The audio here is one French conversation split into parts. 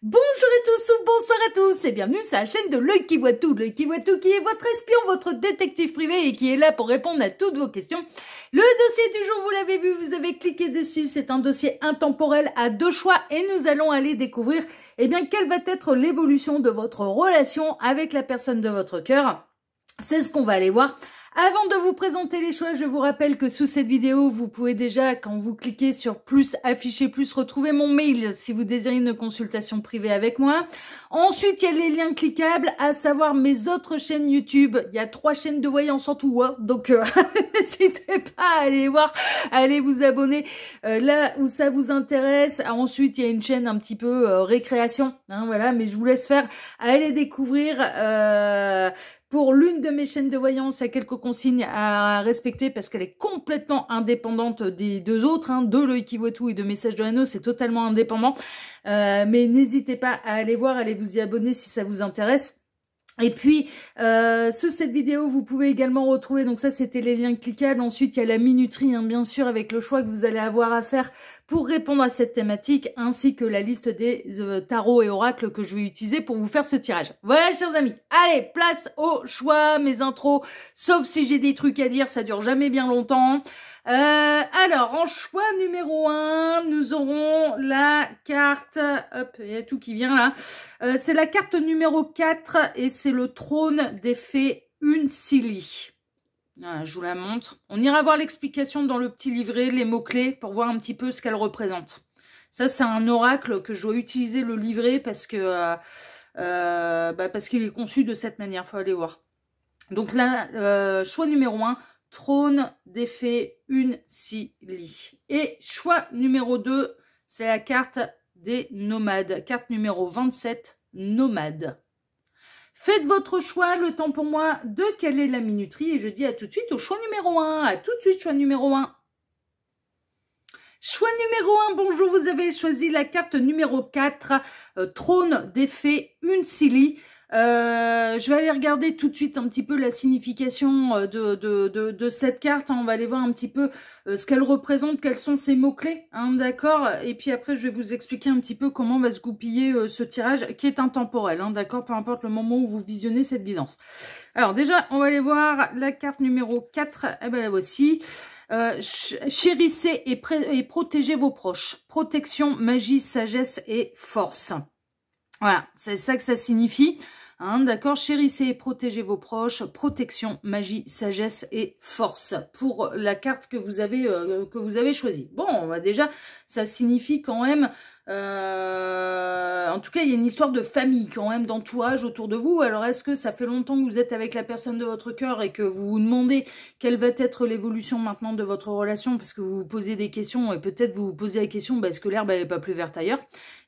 Bonjour à tous ou bonsoir à tous et bienvenue sur la chaîne de L'Œil qui voit tout. L'Œil qui voit tout qui est votre espion, votre détective privé et qui est là pour répondre à toutes vos questions. Le dossier du jour, vous l'avez vu, vous avez cliqué dessus, c'est un dossier intemporel à deux choix et nous allons aller découvrir quelle va être l'évolution de votre relation avec la personne de votre cœur. C'est ce qu'on va aller voir. Avant de vous présenter les choix, je vous rappelle que sous cette vidéo, vous pouvez déjà, quand vous cliquez sur plus, afficher plus, retrouver mon mail si vous désirez une consultation privée avec moi. Ensuite, il y a les liens cliquables, à savoir mes autres chaînes YouTube. Il y a 3 chaînes de voyance en tout, hein, donc n'hésitez pas à aller voir, à aller vous abonner là où ça vous intéresse. Ensuite, il y a une chaîne un petit peu récréation, hein, voilà, mais je vous laisse faire, aller découvrir... Pour l'une de mes chaînes de voyance, il y a quelques consignes à respecter parce qu'elle est complètement indépendante des deux autres, hein, de L'Œil qui voit tout et de Messages de Anneau, c'est totalement indépendant. Mais n'hésitez pas à aller voir, allez vous y abonner si ça vous intéresse. Et puis, sous cette vidéo, vous pouvez également retrouver, donc ça c'était les liens cliquables, ensuite il y a la minuterie, hein, bien sûr, avec le choix que vous allez avoir à faire pour répondre à cette thématique, ainsi que la liste des tarots et oracles que je vais utiliser pour vous faire ce tirage. Voilà, chers amis, allez, place au choix, mes intros, sauf si j'ai des trucs à dire, ça dure jamais bien longtemps. Alors, en choix numéro 1, nous aurons la carte, hop, il y a tout qui vient là, c'est la carte numéro 4 et c'est le trône des fées Unsili. Voilà, je vous la montre. On ira voir l'explication dans le petit livret, les mots-clés, pour voir un petit peu ce qu'elle représente. Ça, c'est un oracle que je dois utiliser le livret parce que parce qu'il est conçu de cette manière, faut aller voir. Donc là, choix numéro 1, trône des fées Unsili. Et choix numéro 2, c'est la carte des nomades. Carte numéro 27, nomade. Faites votre choix, le temps pour moi de caler la minuterie et je dis à tout de suite au choix numéro 1. À tout de suite, choix numéro 1. Choix numéro 1, bonjour, vous avez choisi la carte numéro 4, trône des fées Unsili. Je vais aller regarder tout de suite un petit peu la signification de cette carte. On va aller voir un petit peu ce qu'elle représente, quels sont ses mots-clés, hein, d'accord. Et puis après, je vais vous expliquer un petit peu comment va se goupiller ce tirage qui est intemporel, hein, d'accord, peu importe le moment où vous visionnez cette guidance. Alors déjà, on va aller voir la carte numéro 4, eh ben la voici. Chérissez et protégez vos proches. Protection, magie, sagesse et force. Voilà, c'est ça que ça signifie. Hein, d'accord, chérissez et protégez vos proches, protection, magie, sagesse et force pour la carte que vous avez choisie. Bon, bah déjà, ça signifie quand même, en tout cas, il y a une histoire de famille quand même, d'entourage autour de vous. Alors, est-ce que ça fait longtemps que vous êtes avec la personne de votre cœur et que vous vous demandez quelle va être l'évolution maintenant de votre relation parce que vous vous posez des questions et peut-être vous vous posez la question, bah, est-ce que l'herbe elle n'est pas plus verte ailleurs?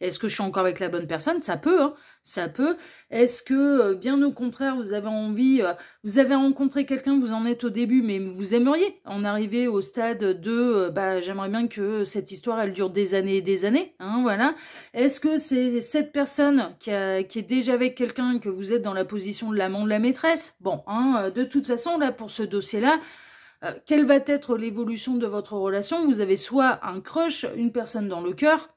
Est-ce que je suis encore avec la bonne personne? Ça peut, hein, ça peut. Est-ce que, bien au contraire, vous avez envie, vous avez rencontré quelqu'un, vous en êtes au début, mais vous aimeriez en arriver au stade de, j'aimerais bien que cette histoire, elle dure des années et des années, hein, voilà. Est-ce que c'est cette personne qui est déjà avec quelqu'un, que vous êtes dans la position de l'amant, de la maîtresse? Bon, hein, de toute façon, là, pour ce dossier-là, quelle va être l'évolution de votre relation? Vous avez soit un crush, une personne dans le cœur,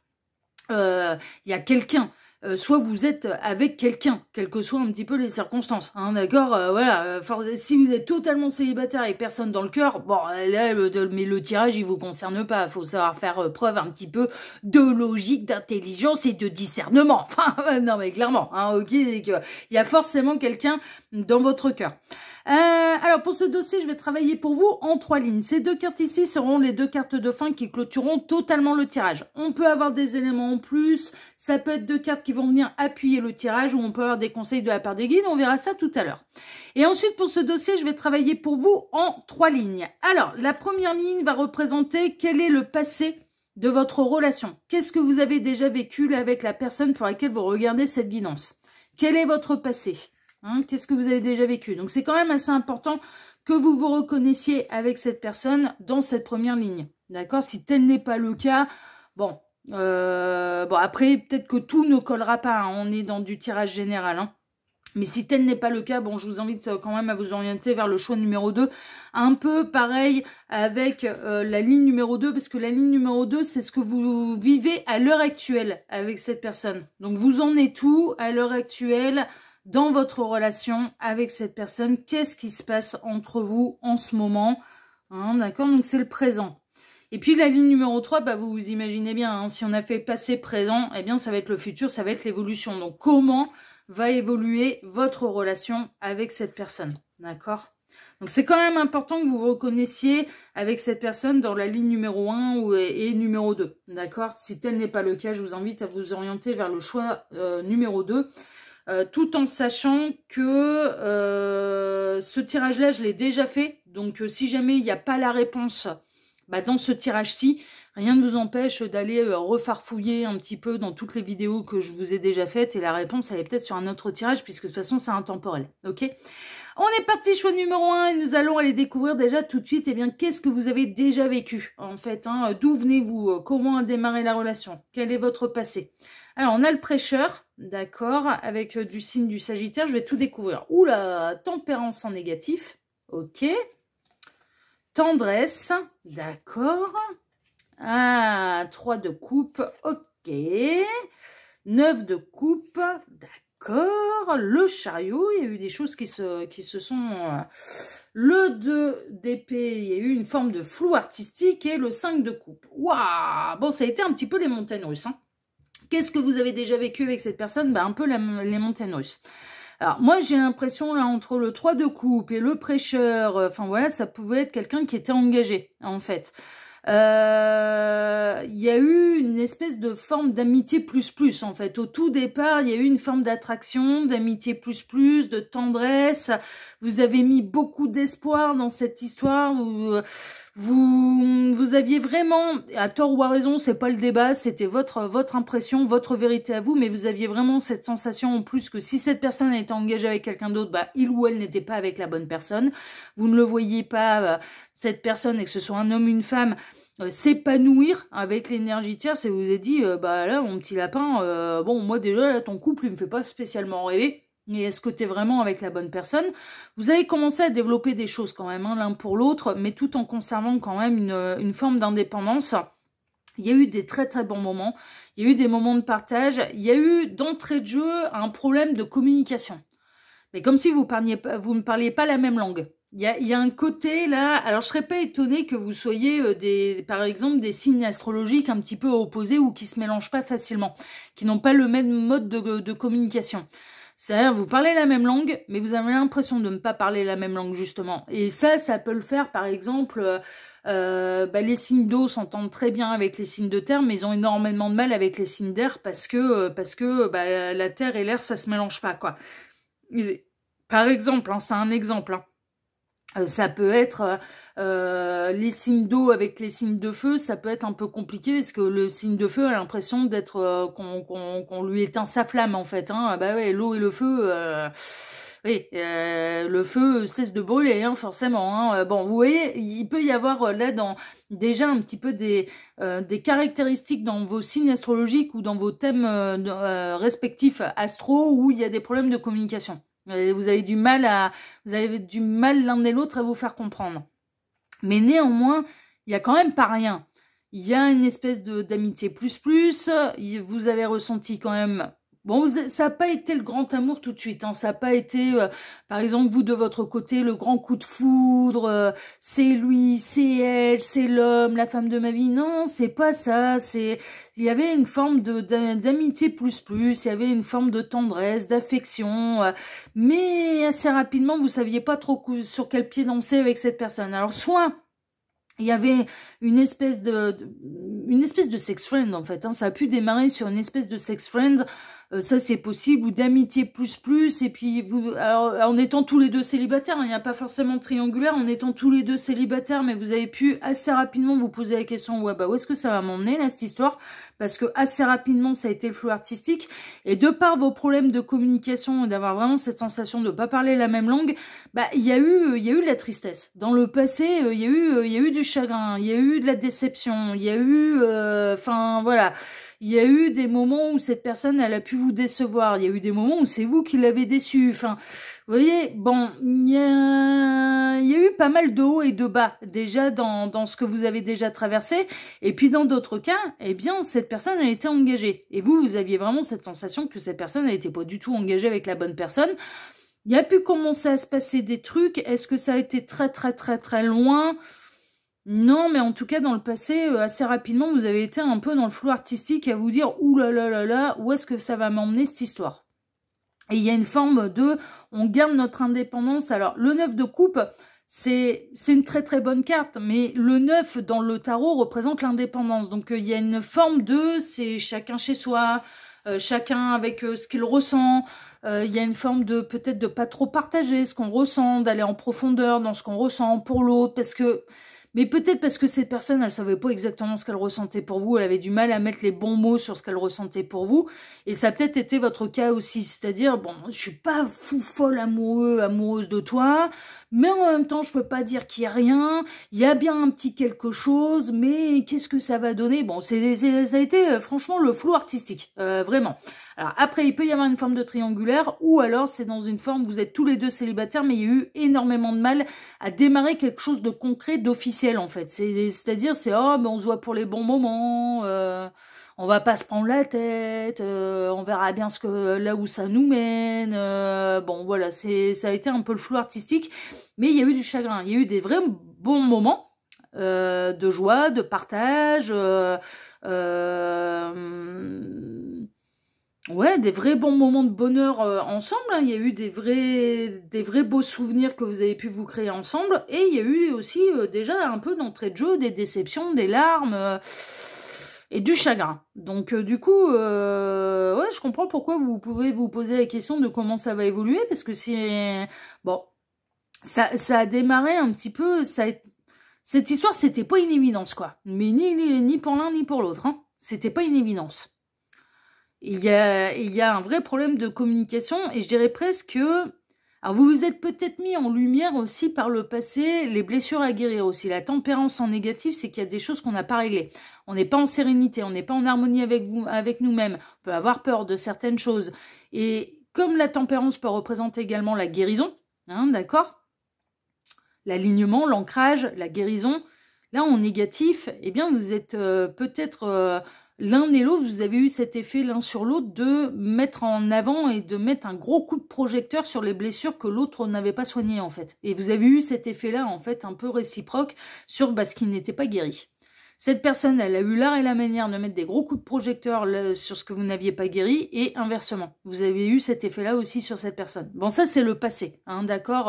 il y a quelqu'un. Soit vous êtes avec quelqu'un, quelles que soient un petit peu les circonstances, hein, d'accord, voilà, si vous êtes totalement célibataire avec personne dans le cœur, bon, là, mais le tirage, il vous concerne pas, faut savoir faire preuve un petit peu de logique, d'intelligence et de discernement, enfin, non mais clairement, hein, ok, c'est que il y a forcément quelqu'un dans votre cœur. Alors pour ce dossier, je vais travailler pour vous en 3 lignes. Ces 2 cartes ici seront les 2 cartes de fin qui clôtureront totalement le tirage. On peut avoir des éléments en plus, ça peut être 2 cartes qui vont venir appuyer le tirage ou on peut avoir des conseils de la part des guides, on verra ça tout à l'heure. Et ensuite pour ce dossier, je vais travailler pour vous en 3 lignes. Alors la première ligne va représenter quel est le passé de votre relation. Qu'est-ce que vous avez déjà vécu là, avec la personne pour laquelle vous regardez cette guidance? Quel est votre passé? Hein, qu'est-ce que vous avez déjà vécu? Donc c'est quand même assez important que vous vous reconnaissiez avec cette personne dans cette première ligne. D'accord? Si tel n'est pas le cas, bon, après peut-être que tout ne collera pas, hein, on est dans du tirage général. Hein. Mais si tel n'est pas le cas, bon, je vous invite quand même à vous orienter vers le choix numéro 2. Un peu pareil avec la ligne numéro 2, parce que la ligne numéro 2, c'est ce que vous vivez à l'heure actuelle avec cette personne. Donc, vous en êtes où à l'heure actuelle dans votre relation avec cette personne? Qu'est-ce qui se passe entre vous en ce moment, hein, d'accord? Donc, c'est le présent. Et puis la ligne numéro 3, bah, vous vous imaginez bien, hein, si on a fait passé, présent, eh bien ça va être le futur, ça va être l'évolution. Donc comment va évoluer votre relation avec cette personne, d'accord? Donc c'est quand même important que vous vous reconnaissiez avec cette personne dans la ligne numéro 1 et numéro 2, d'accord? Si tel n'est pas le cas, je vous invite à vous orienter vers le choix numéro 2. Tout en sachant que ce tirage-là, je l'ai déjà fait. Donc si jamais il n'y a pas la réponse... Bah dans ce tirage-ci, rien ne vous empêche d'aller refarfouiller un petit peu dans toutes les vidéos que je vous ai déjà faites. Et la réponse, elle est peut-être sur un autre tirage, puisque de toute façon, c'est intemporel. Ok? On est parti, choix numéro 1, et nous allons aller découvrir déjà tout de suite, eh bien, qu'est-ce que vous avez déjà vécu, en fait, hein, d'où venez-vous, comment a démarré la relation, quel est votre passé. Alors, on a le prêcheur, d'accord, avec du signe du Sagittaire, je vais tout découvrir. Oula, tempérance en négatif, ok. Tendresse, d'accord. Ah, 3 de coupe, ok. 9 de coupe, d'accord. Le chariot, il y a eu des choses qui se sont... Le 2 d'épée, il y a eu une forme de flou artistique. Et le 5 de coupe. Waouh! Bon, ça a été un petit peu les montagnes russes. Hein. Qu'est-ce que vous avez déjà vécu avec cette personne? Ben, un peu les montagnes russes. Alors, moi, j'ai l'impression, là, entre le 3 de coupe et le prêcheur, enfin, voilà, ça pouvait être quelqu'un qui était engagé, en fait. Il y a eu une espèce de forme d'amitié plus, en fait. Au tout départ, il y a eu une forme d'attraction, d'amitié plus, de tendresse. Vous avez mis beaucoup d'espoir dans cette histoire. Vous aviez vraiment, à tort ou à raison, c'est pas le débat, c'était votre impression, votre vérité à vous, mais vous aviez vraiment cette sensation en plus que si cette personne était engagée avec quelqu'un d'autre, bah, il ou elle n'était pas avec la bonne personne. Vous ne le voyez pas, cette personne, et que ce soit un homme ou une femme, s'épanouir avec l'énergie tierce, et vous avez dit, bah là, mon petit lapin, bon, moi déjà, là, ton couple, il me fait pas spécialement rêver. Et est-ce que tu es vraiment avec la bonne personne? Vous avez commencé à développer des choses quand même, hein, l'un pour l'autre, mais tout en conservant quand même une forme d'indépendance. Il y a eu des très très bons moments, il y a eu des moments de partage, il y a eu d'entrée de jeu un problème de communication. Mais comme si vous ne parliez pas la même langue. Il y a un côté là, alors je serais pas étonnée que vous soyez par exemple des signes astrologiques un petit peu opposés ou qui se mélangent pas facilement, qui n'ont pas le même mode de communication. C'est-à-dire, vous parlez la même langue, mais vous avez l'impression de ne pas parler la même langue, justement. Et ça peut le faire, par exemple, les signes d'eau s'entendent très bien avec les signes de terre, mais ils ont énormément de mal avec les signes d'air parce que la terre et l'air, ça se mélange pas, quoi. Par exemple, hein, c'est un exemple, hein. Ça peut être les signes d'eau avec les signes de feu, ça peut être un peu compliqué parce que le signe de feu a l'impression d'être qu'on lui éteint sa flamme en fait. Hein. Bah ouais, l'eau et le feu, le feu cesse de brûler hein, forcément. Hein. Bon, vous voyez, il peut y avoir là déjà un petit peu des caractéristiques dans vos signes astrologiques ou dans vos thèmes respectifs astro où il y a des problèmes de communication. Vous avez du mal l'un et l'autre à vous faire comprendre. Mais néanmoins, il y a quand même pas rien. Il y a une espèce d'amitié plus. Vous avez ressenti quand même... Bon, ça n'a pas été le grand amour tout de suite. Hein. Ça n'a pas été, par exemple, vous de votre côté, le grand coup de foudre. C'est lui, c'est elle, c'est l'homme, la femme de ma vie. Non, c'est pas ça. Il y avait une forme d'amitié plus. Il y avait une forme de tendresse, d'affection. Mais assez rapidement, vous saviez pas trop sur quel pied danser avec cette personne. Alors, soit... il y avait une espèce de sex friend en fait. Hein. Ça a pu démarrer sur une espèce de sex friend. Ça c'est possible. Ou d'amitié plus. Et puis alors, en étant tous les deux célibataires, il n'y a pas forcément triangulaire. En étant tous les deux célibataires, mais vous avez pu assez rapidement vous poser la question. Ouais bah où est-ce que ça va m'emmener là cette histoire? parce que assez rapidement, ça a été le flou artistique. Et de par vos problèmes de communication, d'avoir vraiment cette sensation de ne pas parler la même langue, bah, il y a eu de la tristesse. Dans le passé, il y a eu du chagrin, il y a eu de la déception, il y a eu, enfin, voilà. Il y a eu des moments où cette personne, elle a pu vous décevoir. Il y a eu des moments où c'est vous qui l'avez déçu. Enfin, vous voyez, bon, il y a eu pas mal de hauts et de bas déjà dans ce que vous avez déjà traversé. Et puis dans d'autres cas, eh bien, cette personne a été engagée. Et vous aviez vraiment cette sensation que cette personne n'était pas du tout engagée avec la bonne personne. Il y a pu commencer à se passer des trucs. Est-ce que ça a été très, très, très, très loin ? Non, mais en tout cas, dans le passé, assez rapidement, vous avez été un peu dans le flou artistique à vous dire « Ouh là là là là, où est-ce que ça va m'emmener cette histoire ?» Et il y a une forme de « on garde notre indépendance ». Alors, le 9 de coupe, c'est une très très bonne carte, mais le 9 dans le tarot représente l'indépendance. Donc, il y a une forme de « c'est chacun chez soi ». Chacun avec ce qu'il ressent, il y a une forme de peut-être de pas trop partager ce qu'on ressent, d'aller en profondeur dans ce qu'on ressent pour l'autre, mais peut-être parce que cette personne, elle savait pas exactement ce qu'elle ressentait pour vous, elle avait du mal à mettre les bons mots sur ce qu'elle ressentait pour vous, et ça a peut-être été votre cas aussi, c'est-à-dire, bon, je suis pas fou folle amoureuse de toi, mais en même temps, je peux pas dire qu'il y a rien, il y a bien un petit quelque chose, mais qu'est-ce que ça va donner? Bon, ça a été franchement le flou artistique, vraiment. Alors après, il peut y avoir une forme de triangulaire, ou alors c'est dans une forme, vous êtes tous les deux célibataires, mais il y a eu énormément de mal à démarrer quelque chose de concret, d'officiel en fait. C'est-à-dire, oh, mais on se voit pour les bons moments, on va pas se prendre la tête, on verra bien là où ça nous mène. Bon, voilà, ça a été un peu le flou artistique, mais il y a eu du chagrin, il y a eu des vrais bons moments de joie, de partage, ouais, des vrais bons moments de bonheur ensemble, hein. Il y a eu des vrais beaux souvenirs que vous avez pu vous créer ensemble. Et il y a eu aussi déjà un peu d'entrée de jeu, des déceptions, des larmes et du chagrin. Donc du coup, ouais, je comprends pourquoi vous pouvez vous poser la question de comment ça va évoluer. Parce que c'est... Bon, ça a démarré un petit peu... Cette histoire, c'était pas une évidence, quoi. Mais ni pour l'un ni pour l'autre, hein. C'était pas une évidence. Il y a un vrai problème de communication et je dirais presque que... Alors vous vous êtes peut-être mis en lumière aussi par le passé, les blessures à guérir aussi. La tempérance en négatif, c'est qu'il y a des choses qu'on n'a pas réglées. On n'est pas en sérénité, on n'est pas en harmonie avec nous-mêmes. On peut avoir peur de certaines choses. Et comme la tempérance peut représenter également la guérison, hein, d'accord ? L'alignement, l'ancrage, la guérison. Là, en négatif, eh bien, vous êtes peut-être... l'un et l'autre, vous avez eu cet effet l'un sur l'autre de mettre en avant et de mettre un gros coup de projecteur sur les blessures que l'autre n'avait pas soignées en fait. Et vous avez eu cet effet-là en fait un peu réciproque sur ce qui n'était pas guéri. Cette personne, elle a eu l'art et la manière de mettre des gros coups de projecteur sur ce que vous n'aviez pas guéri et inversement. Vous avez eu cet effet-là aussi sur cette personne. Bon, ça c'est le passé, hein, d'accord,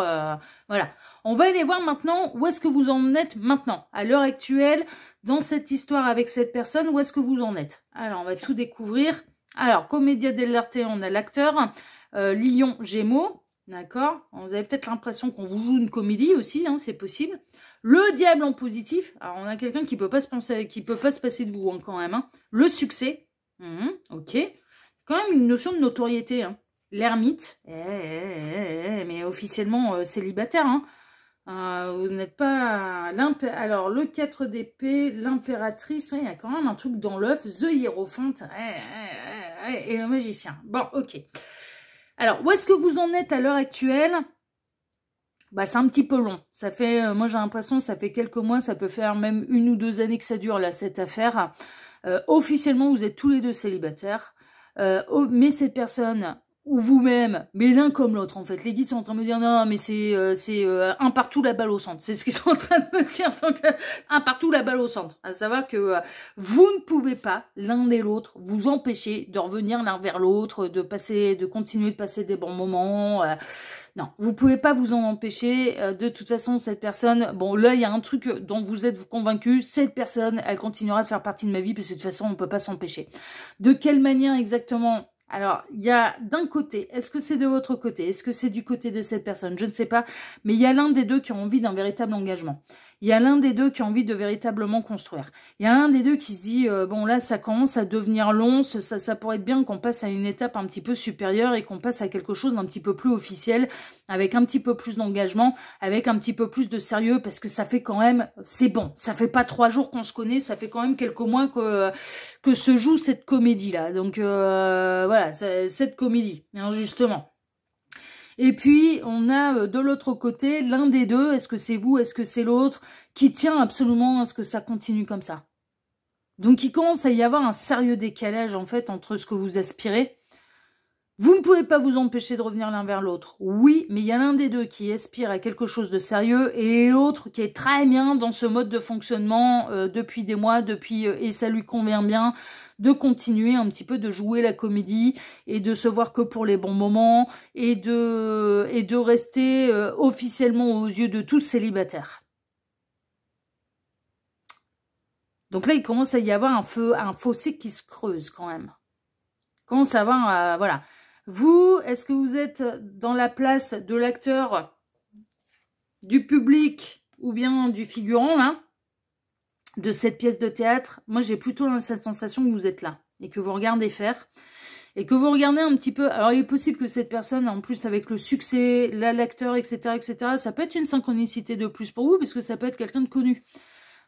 voilà. On va aller voir maintenant où est-ce que vous en êtes maintenant, à l'heure actuelle, dans cette histoire avec cette personne, où est-ce que vous en êtes? Alors, on va tout découvrir. Alors, Commedia dell'arte, on a l'acteur, Lion Gémeaux, d'accord. Vous avez peut-être l'impression qu'on vous joue une comédie aussi, hein, c'est possible. Le diable en positif. Alors, on a quelqu'un qui peut pas se passer de vous, hein, quand même. Hein. Le succès. Ok. Quand même une notion de notoriété. Hein. L'ermite. Mais officiellement célibataire. Hein. Vous n'êtes pas... Alors, le 4 d'épée, l'impératrice. Il y a quand même un truc dans l'œuf. The Hiérophante. Et le magicien. Bon, ok. Alors, où est-ce que vous en êtes à l'heure actuelle? Bah, c'est un petit peu long. Ça fait, moi j'ai l'impression que ça fait quelques mois, ça peut faire même 1 ou 2 années que ça dure là, cette affaire. Officiellement, vous êtes tous les deux célibataires. Mais cette personne, ou vous-même, mais l'un comme l'autre en fait. Les guides sont en train de me dire non, mais c'est un partout la balle au centre. C'est ce qu'ils sont en train de me dire. Donc, un partout la balle au centre. À savoir que vous ne pouvez pas, l'un et l'autre, vous empêcher de revenir l'un vers l'autre, de continuer de passer des bons moments. Non, vous pouvez pas vous en empêcher. De toute façon, cette personne, bon là, il y a un truc dont vous êtes convaincu, cette personne, elle continuera de faire partie de ma vie, parce que de toute façon, on ne peut pas s'empêcher. De quelle manière exactement? Alors, il y a d'un côté, est-ce que c'est de votre côté? Est-ce que c'est du côté de cette personne? Je ne sais pas, mais il y a l'un des deux qui a envie d'un véritable engagement. Il y a l'un des deux qui a envie de véritablement construire. Il y a l'un des deux qui se dit, bon là ça commence à devenir long, ça pourrait être bien qu'on passe à une étape un petit peu supérieure et qu'on passe à quelque chose d'un petit peu plus officiel, avec un petit peu plus d'engagement, avec un petit peu plus de sérieux, parce que ça fait quand même, c'est bon, ça fait pas 3 jours qu'on se connaît, ça fait quand même quelques mois que se joue cette comédie-là. Donc voilà, cette comédie, hein, justement. Et puis, on a de l'autre côté, l'un des deux, est-ce que c'est vous, est-ce que c'est l'autre, qui tient absolument à ce que ça continue comme ça. Donc, il commence à y avoir un sérieux décalage, en fait, entre ce que vous aspirez. Vous ne pouvez pas vous empêcher de revenir l'un vers l'autre. Oui, mais il y a l'un des deux qui aspire à quelque chose de sérieux et l'autre qui est très bien dans ce mode de fonctionnement depuis des mois, et ça lui convient bien de continuer un petit peu de jouer la comédie et de se voir que pour les bons moments et de rester officiellement aux yeux de tous célibataires. Donc là, il commence à y avoir un fossé qui se creuse quand même. Il commence à avoir, voilà. Vous, est-ce que vous êtes dans la place de l'acteur, du public ou bien du figurant, là, de cette pièce de théâtre? Moi, j'ai plutôt cette sensation que vous êtes là et que vous regardez faire et que vous regardez un petit peu. Alors, il est possible que cette personne, en plus, avec le succès, là, l'acteur, etc., ça peut être une synchronicité de plus pour vous parce que ça peut être quelqu'un de connu.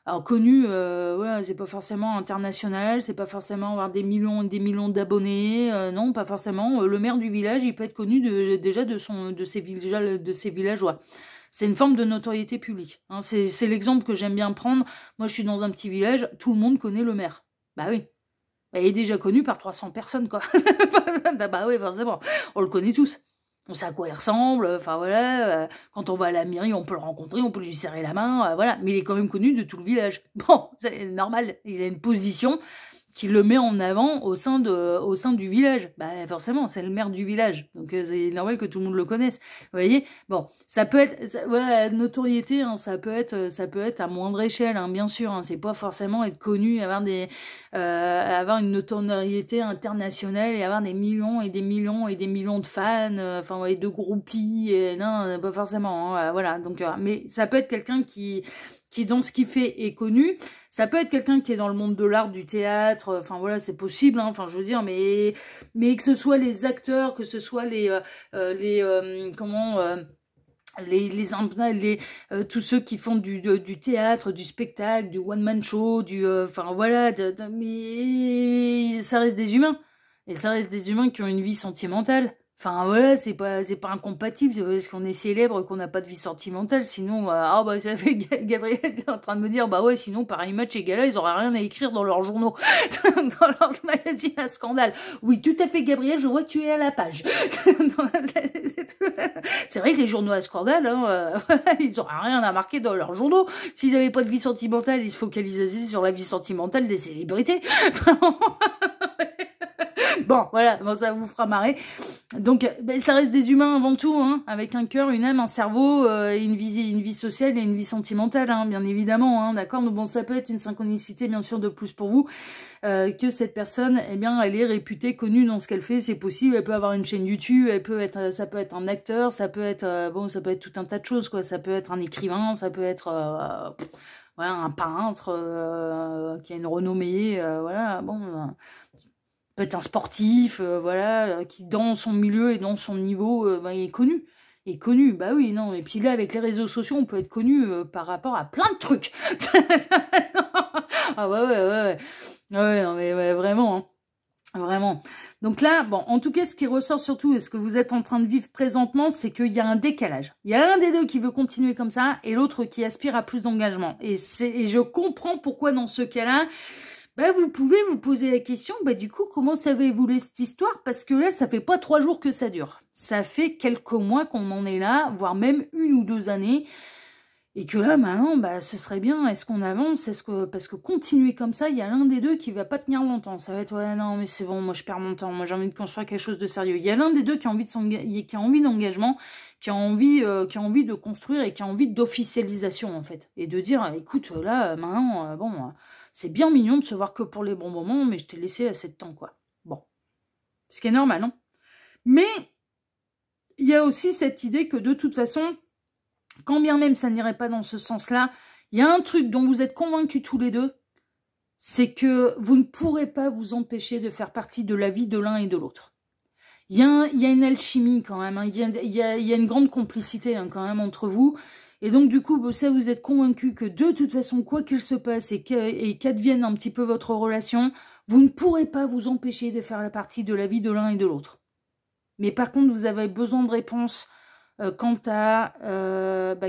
Alors connu, voilà, c'est pas forcément international, c'est pas forcément avoir des millions et des millions d'abonnés, non, pas forcément. Le maire du village, il peut être connu déjà de ses villageois. C'est une forme de notoriété publique. Hein. C'est l'exemple que j'aime bien prendre. Moi, je suis dans un petit village, tout le monde connaît le maire. Bah oui. Bah, il est déjà connu par 300 personnes, quoi. Bah oui, forcément. On le connaît tous. On sait à quoi il ressemble, enfin voilà, quand on va à la mairie, on peut le rencontrer, on peut lui serrer la main, voilà, mais il est quand même connu de tout le village. Bon, c'est normal, il a une position qui le met en avant au sein du village. Bah forcément, c'est le maire du village, donc c'est normal que tout le monde le connaisse. Vous voyez, bon, ça peut être, voilà, la notoriété, hein, ça peut être à moindre échelle, hein, bien sûr. Hein, c'est pas forcément être connu, avoir une notoriété internationale et avoir des millions et des millions et des millions de fans, enfin ouais, de groupies, et non, pas forcément. Hein, voilà, donc, mais ça peut être quelqu'un qui dans ce qu'il fait est connu. Ça peut être quelqu'un qui est dans le monde de l'art, du théâtre, enfin voilà, c'est possible, hein, enfin je veux dire, mais que ce soit les acteurs, que ce soit tous ceux qui font du théâtre, du spectacle, du one-man show, enfin voilà, mais ça reste des humains. Et ça reste des humains qui ont une vie sentimentale. Enfin voilà, c'est pas incompatible, c'est parce qu'on est célèbre qu'on n'a pas de vie sentimentale, sinon ça fait Gabriel est en train de me dire bah ouais, sinon pareil match et gala, ils auraient rien à écrire dans leurs journaux, dans leur magazine à scandale. Oui, tout à fait Gabriel, je vois que tu es à la page. C'est vrai que les journaux à scandale, hein, ils auraient rien à marquer dans leurs journaux. S'ils n'avaient pas de vie sentimentale, ils se focalisaient sur la vie sentimentale des célébrités. Bon, voilà, bon, ça vous fera marrer. Donc, ça reste des humains avant tout, hein, avec un cœur, une âme, un cerveau, et une vie sociale et une vie sentimentale, hein, bien évidemment, hein, d'accord. Donc bon, ça peut être une synchronicité, bien sûr, de plus pour vous, que cette personne, eh bien, elle est réputée, connue dans ce qu'elle fait, c'est possible. Elle peut avoir une chaîne YouTube, ça peut être un acteur, ça peut être, ça peut être tout un tas de choses, quoi. Ça peut être un écrivain, ça peut être, voilà, un peintre qui a une renommée, voilà, bon. Peut-être un sportif, voilà, qui dans son milieu et dans son niveau, est connu. Est connu, bah oui, non. Et puis là, avec les réseaux sociaux, on peut être connu par rapport à plein de trucs. Ah ouais. Ouais, non, mais ouais, vraiment, hein. Vraiment. Donc là, bon, en tout cas, ce qui ressort surtout, et ce que vous êtes en train de vivre présentement, c'est qu'il y a un décalage. Il y a l'un des deux qui veut continuer comme ça, et l'autre qui aspire à plus d'engagement. Et je comprends pourquoi dans ce cas-là, vous pouvez vous poser la question, du coup, comment savez-vous cette histoire? Parce que là, ça fait pas 3 jours que ça dure. Ça fait quelques mois qu'on en est là, voire même 1 ou 2 années. Et que là, maintenant, ce serait bien, est-ce qu'on avance? Parce que continuer comme ça, il y a l'un des deux qui va pas tenir longtemps. Ça va être, ouais, non, mais c'est bon, moi je perds mon temps, moi j'ai envie de construire quelque chose de sérieux. Il y a l'un des deux qui a envie d'engagement, qui a envie de construire et qui a envie d'officialisation, en fait. Et de dire, écoute, là, maintenant, c'est bien mignon de se voir que pour les bons moments, mais je t'ai laissé assez de temps, quoi. Bon. Ce qui est normal, non? Mais, il y a aussi cette idée que, de toute façon, quand bien même ça n'irait pas dans ce sens-là, Il y a un truc dont vous êtes convaincus tous les deux, c'est que vous ne pourrez pas vous empêcher de faire partie de la vie de l'un et de l'autre. Il y a une alchimie quand même, hein. Il y a une grande complicité hein, quand même entre vous. Et donc du coup, ça vous êtes convaincus que de toute façon, quoi qu'il se passe et qu'advienne un petit peu votre relation, vous ne pourrez pas vous empêcher de faire la partie de la vie de l'un et de l'autre. Mais par contre, vous avez besoin de réponses quant à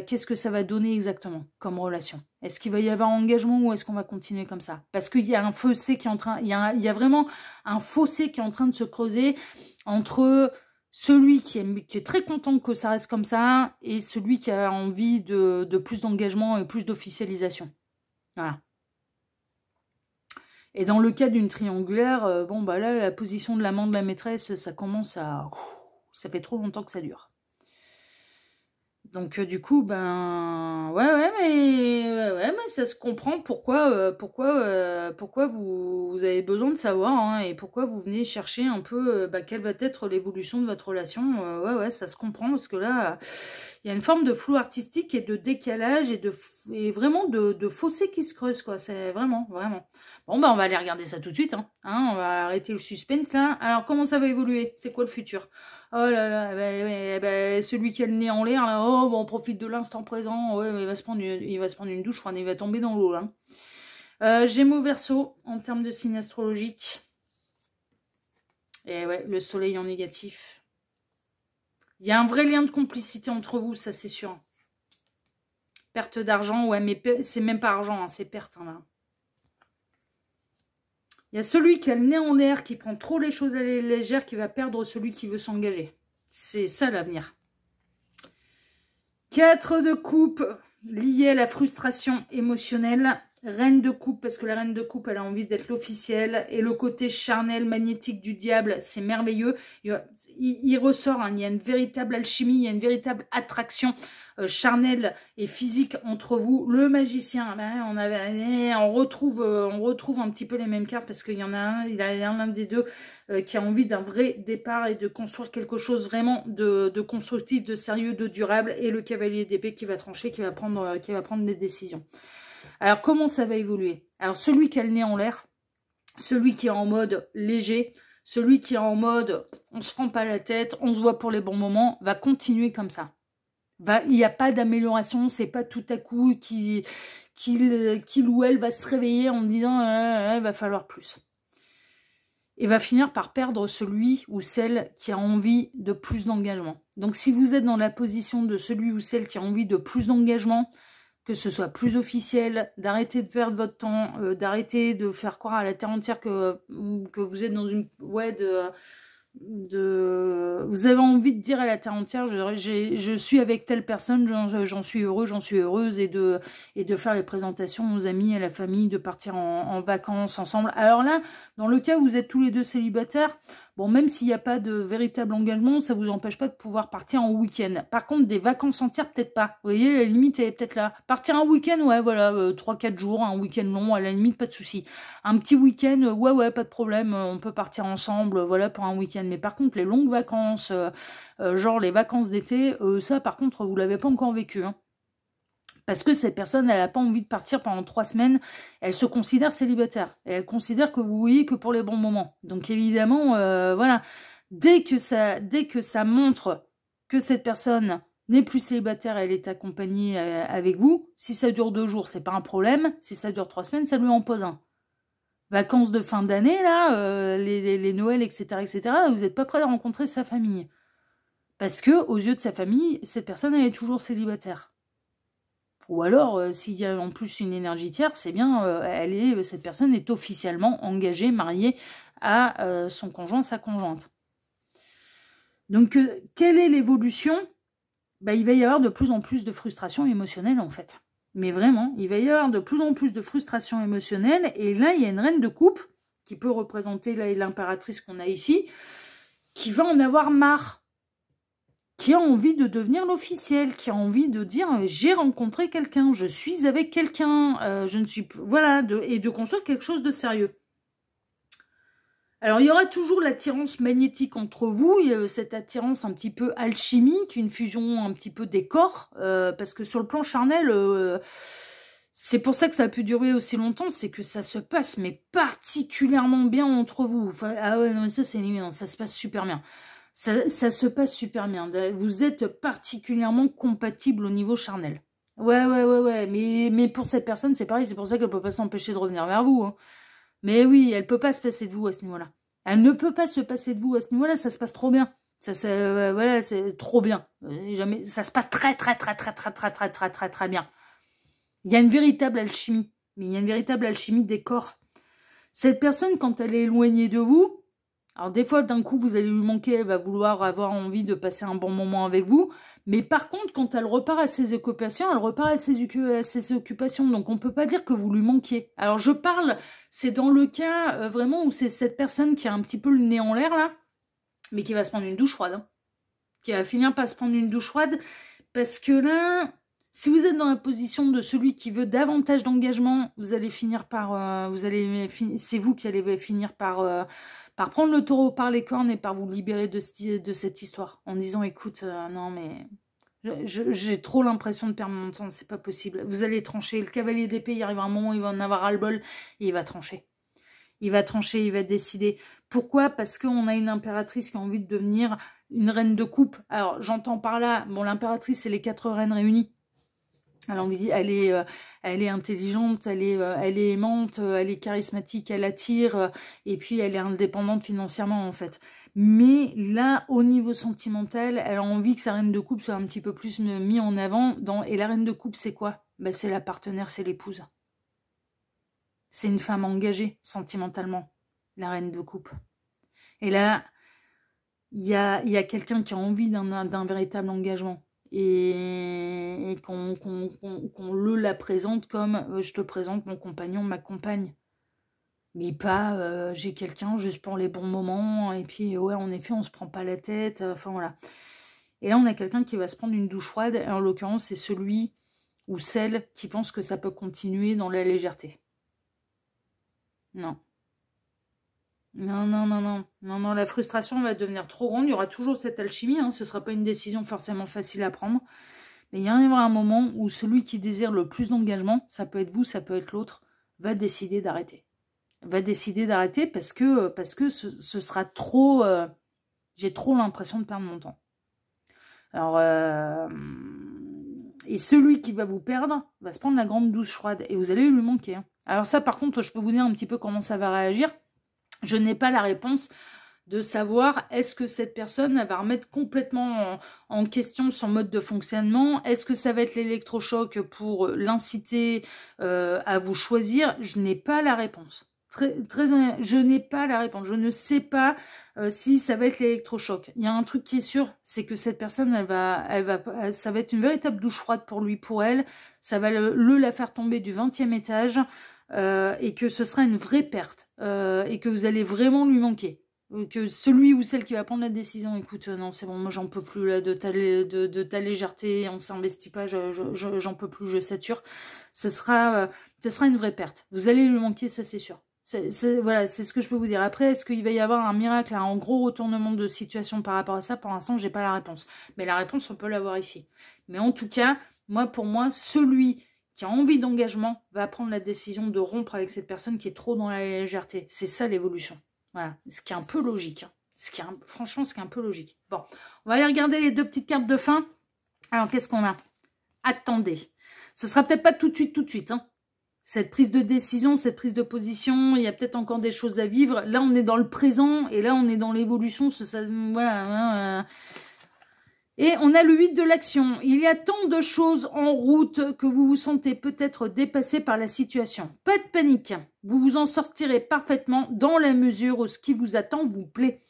qu'est-ce que ça va donner exactement comme relation. Est-ce qu'il va y avoir engagement ou est-ce qu'on va continuer comme ça? Parce qu'il y a un fossé qui est en train, il y a vraiment un fossé qui est en train de se creuser entre celui qui est très content que ça reste comme ça et celui qui a envie de plus d'engagement et plus d'officialisation. Voilà. Et dans le cas d'une triangulaire, bon bah là, la position de l'amant de la maîtresse, ça commence à... Ça fait trop longtemps que ça dure. Donc du coup, ben... Ouais, mais ça se comprend pourquoi vous avez besoin de savoir, hein, et pourquoi vous venez chercher un peu quelle va être l'évolution de votre relation. Ouais, ça se comprend, parce que là, il y a une forme de flou artistique et de décalage et vraiment de fossé qui se creuse, quoi. C'est vraiment. Bon, bah on va aller regarder ça tout de suite, hein. On va arrêter le suspense, là. Alors, comment ça va évoluer? C'est quoi le futur? Oh là là, celui qui a le nez en l'air, là, oh, bon, on profite de l'instant présent, ouais, il va se prendre une douche, il va tomber dans l'eau, là. Gémeaux Verseau, en termes de signe astrologique. Et ouais, le soleil en négatif. Il y a un vrai lien de complicité entre vous, ça c'est sûr. Perte d'argent, ouais, mais c'est même pas argent, hein, c'est perte, hein, là. Il y a celui qui a le nez en l'air, qui prend trop les choses à la légère, qui va perdre celui qui veut s'engager. C'est ça l'avenir. 4 de coupe, lié à la frustration émotionnelle. Reine de coupe, parce que la reine de coupe, elle a envie d'être l'officielle. Et le côté charnel, magnétique du diable, c'est merveilleux. Il ressort, hein, il y a une véritable alchimie, il y a une véritable attraction charnelle et physique entre vous. Le magicien, ben, on retrouve un petit peu les mêmes cartes, parce qu'il y en a un, il y a l'un des deux qui a envie d'un vrai départ et de construire quelque chose vraiment de constructif, de sérieux, de durable. Et le cavalier d'épée qui va trancher, qui va prendre des décisions. Alors, comment ça va évoluer? Alors, celui qui a le nez en l'air, celui qui est en mode léger, celui qui est en mode on se prend pas la tête, on se voit pour les bons moments, va continuer comme ça. Il n'y a pas d'amélioration, c'est pas tout à coup qu'il ou elle va se réveiller en disant il va falloir plus. Et va finir par perdre celui ou celle qui a envie de plus d'engagement. Donc, si vous êtes dans la position de celui ou celle qui a envie de plus d'engagement, que ce soit plus officiel, d'arrêter de perdre votre temps, d'arrêter de faire croire à la terre entière que vous êtes dans une... Ouais, vous avez envie de dire à la terre entière, je suis avec telle personne, j'en suis heureux, j'en suis heureuse, et de faire les présentations aux amis, à la famille, de partir en vacances ensemble. Alors là, dans le cas où vous êtes tous les deux célibataires, bon, même s'il n'y a pas de véritable engagement, ça ne vous empêche pas de pouvoir partir en week-end. Par contre, des vacances entières, peut-être pas. Vous voyez, la limite, elle est peut-être là. Partir un week-end, ouais, voilà, 3-4 jours, un week-end long, à la limite, pas de souci. Un petit week-end, ouais, pas de problème, on peut partir ensemble, voilà, pour un week-end. Mais par contre, les longues vacances, genre les vacances d'été, ça, par contre, vous l'avez pas encore vécu, hein. Parce que cette personne, elle n'a pas envie de partir pendant 3 semaines. Elle se considère célibataire. Et elle considère que vous voyez que pour les bons moments. Donc évidemment, voilà. Dès que ça montre que cette personne n'est plus célibataire, elle est accompagnée avec vous. Si ça dure 2 jours, c'est pas un problème. Si ça dure 3 semaines, ça lui en pose un. Vacances de fin d'année, là, les Noëls, etc., vous n'êtes pas prêt à rencontrer sa famille. Parce que, aux yeux de sa famille, cette personne, elle est toujours célibataire. Ou alors, s'il y a en plus une énergie tierce, c'est bien, cette personne est officiellement engagée, mariée à son conjoint, sa conjointe. Donc, quelle est l'évolution? Il va y avoir de plus en plus de frustration émotionnelle, en fait. Mais vraiment, il va y avoir de plus en plus de frustration émotionnelle. Et là, il y a une reine de coupe, qui peut représenter l'impératrice qu'on a ici, qui va en avoir marre. Qui a envie de devenir l'officiel, qui a envie de dire j'ai rencontré quelqu'un, je suis avec quelqu'un, je ne suis voilà, et de construire quelque chose de sérieux. Alors il y aura toujours l'attirance magnétique entre vous, cette attirance un petit peu alchimique, une fusion un petit peu des corps, parce que sur le plan charnel, C'est pour ça que ça a pu durer aussi longtemps, c'est que ça se passe, mais particulièrement bien entre vous. Enfin, ah ouais, non, ça c'est évident, ça se passe super bien. Ça se passe super bien. Vous êtes particulièrement compatible au niveau charnel. Ouais. Mais pour cette personne, c'est pareil, c'est pour ça qu'elle peut pas s'empêcher de revenir vers vous. Hein. Mais oui, elle peut pas se passer de vous à ce niveau-là. Elle ne peut pas se passer de vous à ce niveau-là, ça se passe trop bien. Voilà, c'est trop bien. Jamais, ça se passe très bien. Il y a une véritable alchimie, mais il y a une véritable alchimie des corps. Cette personne, quand elle est éloignée de vous, alors des fois, d'un coup, vous allez lui manquer, elle va vouloir avoir envie de passer un bon moment avec vous, mais par contre, quand elle repart à ses occupations, elle repart à ses occupations, donc on ne peut pas dire que vous lui manquiez. Alors je parle, c'est dans le cas vraiment où c'est cette personne qui a un petit peu le nez en l'air, là, mais qui va se prendre une douche froide, hein, qui va finir par se prendre une douche froide, parce que là... Si vous êtes dans la position de celui qui veut davantage d'engagement, vous allez finir par, c'est vous qui allez finir par prendre le taureau par les cornes et par vous libérer de cette histoire, en disant, écoute, non mais j'ai trop l'impression de perdre mon temps, c'est pas possible. Vous allez trancher. Le cavalier d'épée, il arrivera un moment où il va en avoir ras-le-bol et il va trancher. Il va trancher, il va décider. Pourquoi? Parce qu'on a une impératrice qui a envie de devenir une reine de coupe. Alors j'entends par là, bon, l'impératrice, c'est les 4 reines réunies. Alors, elle est intelligente, elle est aimante, elle est charismatique, elle attire, et puis elle est indépendante financièrement en fait. Mais là, au niveau sentimental, elle a envie que sa reine de coupe soit un petit peu plus mise en avant. Et la reine de coupe, c'est quoi? Ben, c'est la partenaire, c'est l'épouse. C'est une femme engagée sentimentalement, la reine de coupe. Et là, il y a quelqu'un qui a envie d'un véritable engagement. Et qu'on la présente comme je te présente mon compagnon, ma compagne. Mais pas j'ai quelqu'un juste pour les bons moments, et puis ouais, en effet, on se prend pas la tête, enfin voilà. Et là, on a quelqu'un qui va se prendre une douche froide, et en l'occurrence, c'est celui ou celle qui pense que ça peut continuer dans la légèreté. Non. Non, la frustration va devenir trop grande. Il y aura toujours cette alchimie, hein. Ce ne sera pas une décision forcément facile à prendre. Mais il y arrivera un moment où celui qui désire le plus d'engagement, ça peut être vous, ça peut être l'autre, va décider d'arrêter. Va décider d'arrêter parce que ce sera trop... j'ai trop l'impression de perdre mon temps. Alors... et celui qui va vous perdre va se prendre la grande douche froide. Et vous allez lui manquer. Hein. Alors ça, par contre, je peux vous dire un petit peu comment ça va réagir. Je n'ai pas la réponse de savoir est-ce que cette personne elle va remettre complètement en question son mode de fonctionnement. Est-ce que ça va être l'électrochoc pour l'inciter à vous choisir? Je n'ai pas la réponse. Très honnête, je n'ai pas la réponse. Je ne sais pas si ça va être l'électrochoc. Il y a un truc qui est sûr, c'est que cette personne, ça va être une véritable douche froide pour lui, pour elle. Ça va la faire tomber du 20e étage. Et que ce sera une vraie perte et que vous allez vraiment lui manquer. Que celui ou celle qui va prendre la décision, écoute, non, c'est bon, moi j'en peux plus là, de ta légèreté, on s'investit pas, j'en peux plus, je sature. Ce sera une vraie perte. Vous allez lui manquer, ça c'est sûr. Voilà, c'est ce que je peux vous dire. Après, est-ce qu'il va y avoir un miracle, un gros retournement de situation par rapport à ça? Pour l'instant, j'ai pas la réponse. Mais la réponse, on peut l'avoir ici. Mais en tout cas, pour moi, celui qui a envie d'engagement va prendre la décision de rompre avec cette personne qui est trop dans la légèreté. C'est ça l'évolution. Voilà, ce qui est un peu logique. Hein. Franchement, ce qui est un peu logique. Bon, on va aller regarder les 2 petites cartes de fin. Alors, qu'est-ce qu'on a? Attendez. Ce sera peut-être pas tout de suite. Hein. Cette prise de décision, cette prise de position, il y a peut-être encore des choses à vivre. Là, on est dans le présent et là, on est dans l'évolution. Voilà. Et on a le 8 de l'action. Il y a tant de choses en route que vous vous sentez peut-être dépassé par la situation. Pas de panique. Vous vous en sortirez parfaitement dans la mesure où ce qui vous attend vous plaît.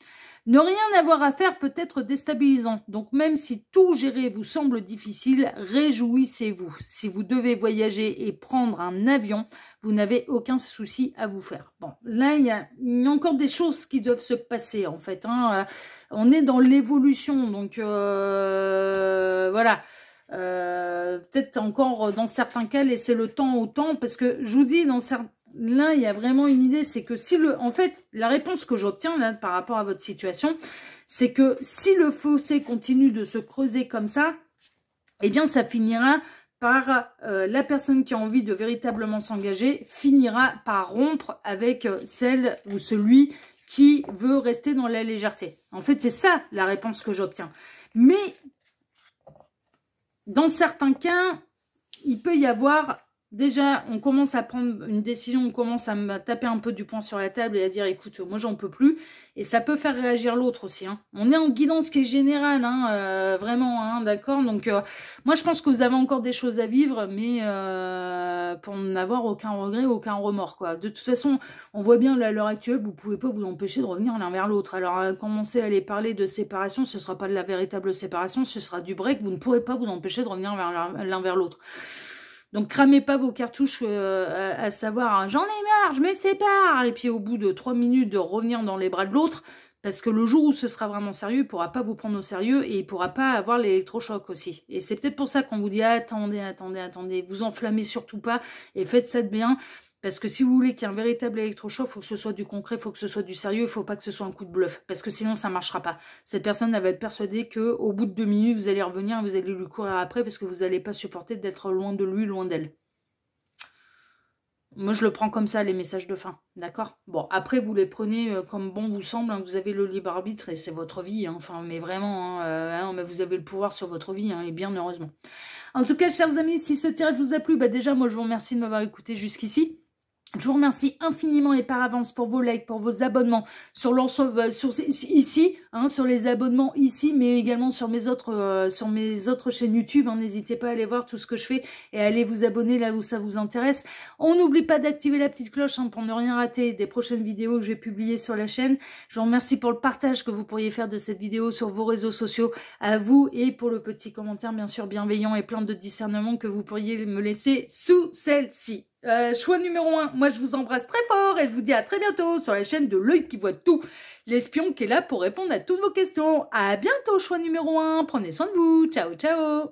Ne rien avoir à faire peut être déstabilisant. Donc même si tout gérer vous semble difficile, réjouissez-vous. Si vous devez voyager et prendre un avion, vous n'avez aucun souci à vous faire. Bon, là, il y a encore des choses qui doivent se passer, en fait. Hein. On est dans l'évolution, donc voilà. Peut-être encore dans certains cas, laisser le temps au temps, parce que je vous dis, là, il y a vraiment une idée, c'est que en fait, la réponse que j'obtiens là par rapport à votre situation, c'est que si le fossé continue de se creuser comme ça, eh bien, ça finira par la personne qui a envie de véritablement s'engager finira par rompre avec celle ou celui qui veut rester dans la légèreté. En fait, c'est ça la réponse que j'obtiens. Mais dans certains cas, il peut y avoir... Déjà, on commence à prendre une décision, on commence à me taper un peu du poing sur la table et à dire, écoute, moi j'en peux plus. Et ça peut faire réagir l'autre aussi. Hein. On est en guidance qui est générale, hein, vraiment, hein, d'accord. Donc, moi je pense que vous avez encore des choses à vivre, mais pour n'avoir aucun regret, aucun remords, quoi. De toute façon, on voit bien là, à l'heure actuelle, vous pouvez pas vous empêcher de revenir l'un vers l'autre. Alors, commencer à aller parler de séparation, ce sera pas de la véritable séparation, ce sera du break. Vous ne pourrez pas vous empêcher de revenir l'un vers l'autre. Donc, cramez pas vos cartouches à savoir « j'en ai marre, je me sépare » et puis au bout de 3 minutes de revenir dans les bras de l'autre, parce que le jour où ce sera vraiment sérieux, il ne pourra pas vous prendre au sérieux et il ne pourra pas avoir l'électrochoc aussi. Et c'est peut-être pour ça qu'on vous dit « attendez, vous enflammez surtout pas et faites ça de bien ». Parce que si vous voulez qu'il y ait un véritable électrochoc, il faut que ce soit du concret, il faut que ce soit du sérieux, il ne faut pas que ce soit un coup de bluff. Parce que sinon, ça ne marchera pas. Cette personne, elle va être persuadée qu'au bout de 2 minutes, vous allez revenir et vous allez lui courir après parce que vous n'allez pas supporter d'être loin de lui, loin d'elle. Moi, je le prends comme ça, les messages de fin. D'accord? Bon, après, vous les prenez comme bon vous semble. Hein, vous avez le libre arbitre et c'est votre vie. Hein, enfin, mais vraiment, mais vous avez le pouvoir sur votre vie, hein, et bien heureusement. En tout cas, chers amis, si ce tirage vous a plu, bah déjà, moi, je vous remercie de m'avoir écouté jusqu'ici. Je vous remercie infiniment et par avance pour vos likes, pour vos abonnements sur l'ensemble, ici, hein, sur les abonnements ici, mais également sur mes autres chaînes YouTube. Hein, n'hésitez pas à aller voir tout ce que je fais et à aller vous abonner là où ça vous intéresse. On n'oublie pas d'activer la petite cloche, hein, pour ne rien rater des prochaines vidéos que je vais publier sur la chaîne. Je vous remercie pour le partage que vous pourriez faire de cette vidéo sur vos réseaux sociaux, à vous, et pour le petit commentaire bien sûr bienveillant et plein de discernement que vous pourriez me laisser sous celle-ci. Choix numéro 1, moi je vous embrasse très fort et je vous dis à très bientôt sur la chaîne de l'œil qui voit tout, l'espion qui est là pour répondre à toutes vos questions. À bientôt, choix numéro 1, prenez soin de vous, ciao ciao.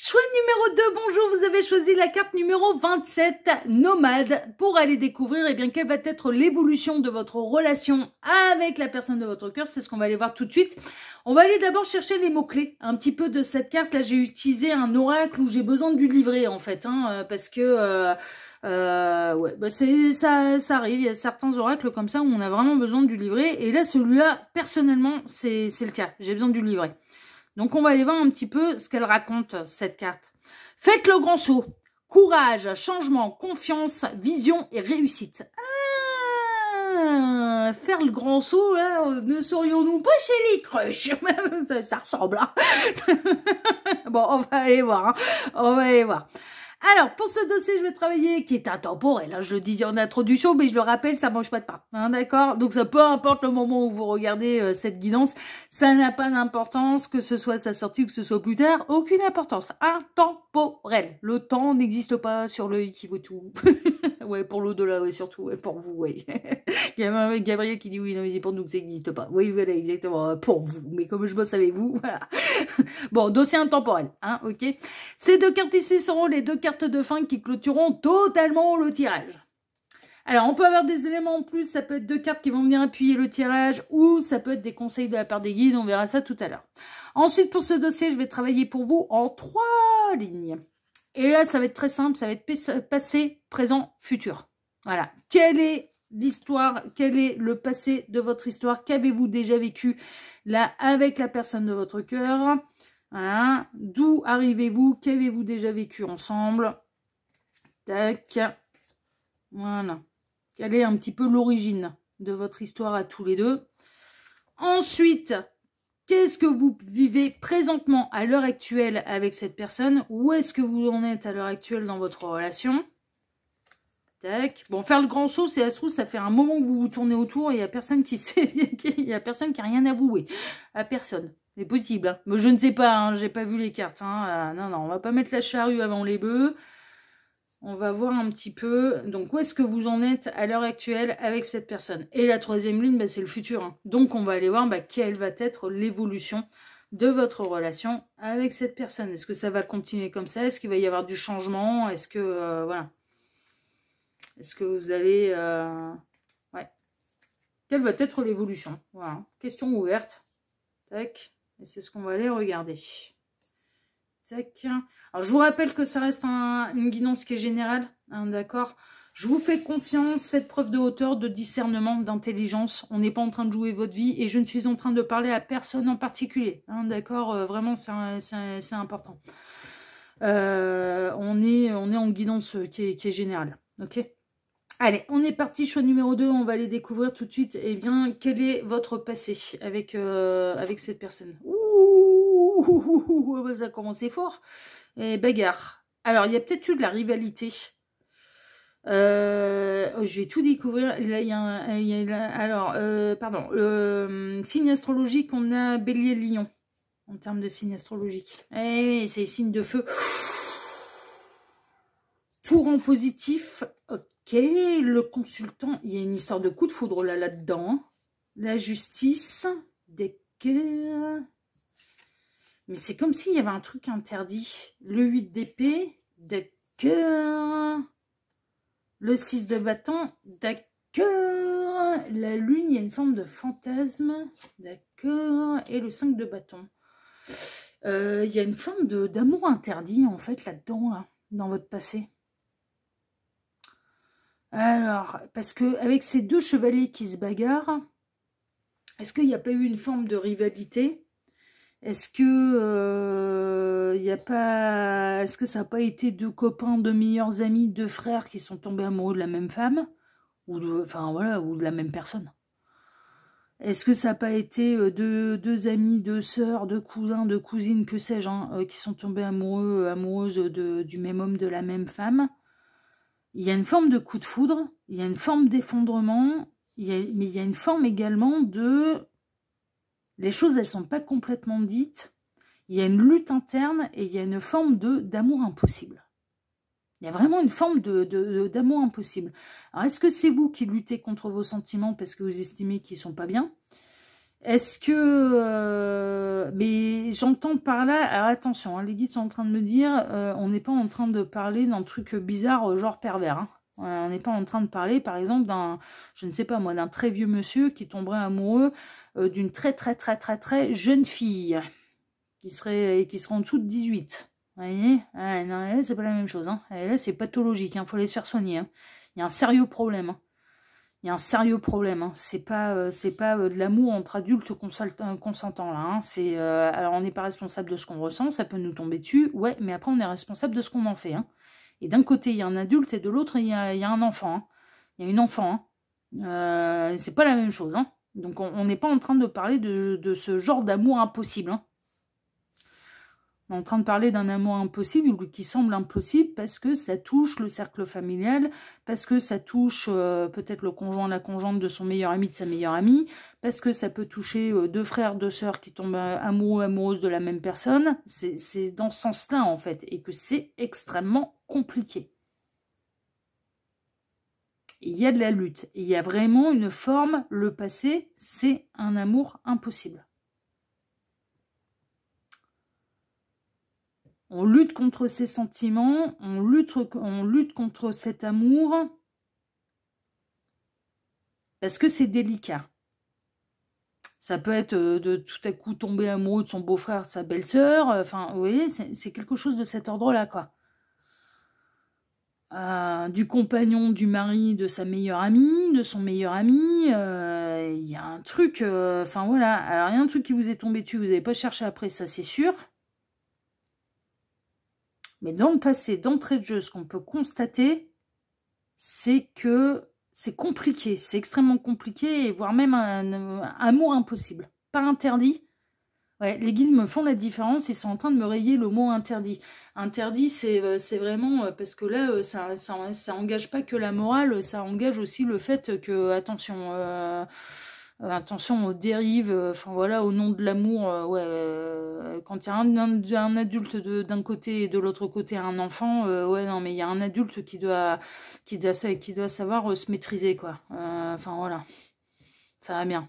Choix numéro 2, bonjour, vous avez choisi la carte numéro 27, Nomade, pour aller découvrir quelle va être l'évolution de votre relation avec la personne de votre cœur. C'est ce qu'on va aller voir tout de suite. On va aller d'abord chercher les mots-clés, un petit peu de cette carte. Là, j'ai utilisé un oracle où j'ai besoin du livret, en fait, hein, parce que... ouais, bah ça arrive, il y a certains oracles comme ça où on a vraiment besoin du livret. Et là, celui-là, personnellement, c'est le cas. J'ai besoin du livret. Donc, on va aller voir un petit peu ce qu'elle raconte, cette carte. Faites le grand saut. Courage, changement, confiance, vision et réussite. Ah, faire le grand saut, là, ne serions-nous pas chez les cruches? Ça ressemble, hein. Bon, on va aller voir, hein. On va aller voir. Alors, pour ce dossier, je vais travailler, qui est intemporel, hein, je le disais en introduction, mais je le rappelle, ça mange pas de pain, hein, d'accord? Donc, ça peu importe le moment où vous regardez cette guidance, ça n'a pas d'importance, que ce soit sa sortie ou que ce soit plus tard, aucune importance, intemporel. Le temps n'existe pas sur l'œil qui vaut tout. Ouais, pour l'au-delà, ouais, surtout, ouais, pour vous, ouais. Il y a même Gabriel qui dit oui, non, mais pour nous, ça n'existe pas. Oui, voilà, exactement, pour vous. Mais comme je bosse avec vous, voilà. Bon, dossier intemporel, hein, ok. Ces deux cartes ici seront les deux cartes de fin qui clôtureront totalement le tirage. Alors, on peut avoir des éléments en plus, ça peut être deux cartes qui vont venir appuyer le tirage, ou ça peut être des conseils de la part des guides, on verra ça tout à l'heure. Ensuite, pour ce dossier, je vais travailler pour vous en 3 lignes. Et là, ça va être très simple, ça va être passé, présent, futur. Voilà. Quelle est l'histoire, quel est le passé de votre histoire? Qu'avez-vous déjà vécu là avec la personne de votre cœur? Voilà. D'où arrivez-vous? Qu'avez-vous déjà vécu ensemble? Tac. Voilà. Quelle est un petit peu l'origine de votre histoire à tous les deux? Ensuite, qu'est-ce que vous vivez présentement à l'heure actuelle avec cette personne? Où est-ce que vous en êtes à l'heure actuelle dans votre relation? Tac. Bon, faire le grand saut, c'est à ce ça fait un moment que vous vous tournez autour et il n'y a personne qui sait, il y a personne qui a rien à vouer. À personne. C'est possible. Hein. Mais je ne sais pas, hein, j'ai pas vu les cartes. Hein. Non, on va pas mettre la charrue avant les bœufs. On va voir un petit peu. Donc, où est-ce que vous en êtes à l'heure actuelle avec cette personne? Et la troisième ligne, bah, c'est le futur. Hein. Donc, on va aller voir quelle va être l'évolution de votre relation avec cette personne. Est-ce que ça va continuer comme ça? Est-ce qu'il va y avoir du changement? Est-ce que... voilà. Est-ce que vous allez... ouais. Quelle va être l'évolution? Voilà. Question ouverte. Tac. Et c'est ce qu'on va aller regarder. tac. Alors, je vous rappelle que ça reste une guidance qui est générale, hein, d'accord. Je vous fais confiance, faites preuve de hauteur, de discernement, d'intelligence. On n'est pas en train de jouer votre vie et je ne suis en train de parler à personne en particulier. Hein, d'accord, vraiment, c'est important. On est en guidance qui est générale. Ok. Allez, on est parti, choix numéro 2. On va aller découvrir tout de suite, eh bien, quel est votre passé avec cette personne. Ouh, ça a commencé fort. Et bagarre. Alors, il y a peut-être eu de la rivalité. Je vais tout découvrir. Là, pardon. Signe astrologique, on a Bélier-Lion. En termes de signe astrologique. Eh, c'est signe de feu. Tour en positif. Ok, le consultant. Il y a une histoire de coup de foudre là-dedans. La justice. D'accord. Mais c'est comme s'il y avait un truc interdit. Le 8 d'épée. D'accord. Le 6 de bâton, d'accord. La lune, il y a une forme de fantasme, d'accord. Et le 5 de bâton. Il y a une forme d'amour interdit, en fait, là-dedans, là, dans votre passé. Alors, parce que avec ces deux chevaliers qui se bagarrent, est-ce qu'il n'y a pas eu une forme de rivalité? Est-ce que est-ce que ça n'a pas été deux copains, deux meilleurs amis, deux frères qui sont tombés amoureux de la même femme ou de la même personne? Est-ce que ça n'a pas été deux amis, deux sœurs, deux cousins, deux cousines, que sais-je, hein, qui sont tombés amoureuses du même homme, de la même femme? Il y a une forme de coup de foudre, il y a une forme d'effondrement, mais il y a une forme également de... Les choses, elles ne sont pas complètement dites. Il y a une lutte interne et il y a une forme d'amour impossible. Il y a vraiment une forme d'amour impossible. Alors, est-ce que c'est vous qui luttez contre vos sentiments parce que vous estimez qu'ils ne sont pas bien? Est-ce que... mais j'entends par là... Alors, attention, hein, les guides sont en train de me dire on n'est pas en train de parler d'un truc bizarre, genre pervers. Hein. On n'est pas en train de parler, par exemple, je ne sais pas moi, d'un très vieux monsieur qui tomberait amoureux d'une très jeune fille qui serait en dessous de 18. Vous voyez, non, c'est pas la même chose. Hein. C'est pathologique, il faut aller se faire soigner. Hein. Il y a un sérieux problème. Hein. Il y a un sérieux problème. Hein. C'est pas de l'amour entre adultes consentants là. Hein. Alors on n'est pas responsable de ce qu'on ressent, ça peut nous tomber dessus, ouais, mais après on est responsable de ce qu'on en fait. Hein. Et d'un côté, il y a un adulte et de l'autre, il y a un enfant. Hein. Il y a une enfant. Hein. C'est pas la même chose. Hein. Donc, on n'est pas en train de parler de ce genre d'amour impossible. Hein. On est en train de parler d'un amour impossible ou qui semble impossible parce que ça touche le cercle familial, parce que ça touche peut-être le conjoint, la conjointe de son meilleur ami, de sa meilleure amie, parce que ça peut toucher deux frères, deux sœurs qui tombent amoureux, amoureuses de la même personne. C'est dans ce sens-là, en fait, et que c'est extrêmement compliqué. Il y a de la lutte, il y a vraiment une forme, le passé, c'est un amour impossible. On lutte contre ces sentiments, on lutte contre cet amour, parce que c'est délicat. Ça peut être de tout à coup tomber amoureux de son beau-frère, de sa belle-sœur, enfin, vous voyez, c'est quelque chose de cet ordre-là, quoi. Du compagnon, du mari, de sa meilleure amie, de son meilleur ami, il y a un truc, enfin voilà, alors il y a un truc qui vous est tombé dessus, vous n'avez pas cherché après, ça c'est sûr. Mais dans le passé, d'entrée de jeu, ce qu'on peut constater, c'est que c'est compliqué, c'est extrêmement compliqué, voire même un amour impossible. Pas interdit. Ouais, les guides me font la différence, ils sont en train de me rayer le mot interdit. Interdit, c'est vraiment, parce que là, ça engage pas que la morale, ça engage aussi le fait que, attention aux dérives, enfin voilà, au nom de l'amour, quand il y a un adulte d'un côté et de l'autre côté un enfant, ouais, non, mais il y a un adulte qui doit savoir se maîtriser, quoi. Enfin voilà, ça va bien.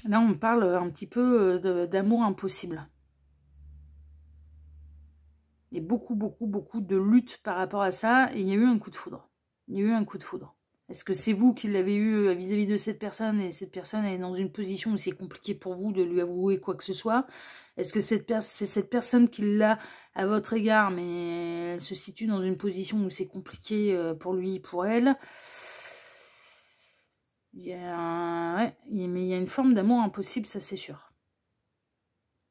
Là, on parle un petit peu d'amour impossible. Il y a beaucoup de lutte par rapport à ça, et il y a eu un coup de foudre. Il y a eu un coup de foudre. Est-ce que c'est vous qui l'avez eu vis-à-vis de cette personne et cette personne est dans une position où c'est compliqué pour vous de lui avouer quoi que ce soit? Est-ce que c'est cette personne qui l'a à votre égard, mais elle se situe dans une position où c'est compliqué pour lui, pour elle? Ouais, mais il y a une forme d'amour impossible, ça c'est sûr.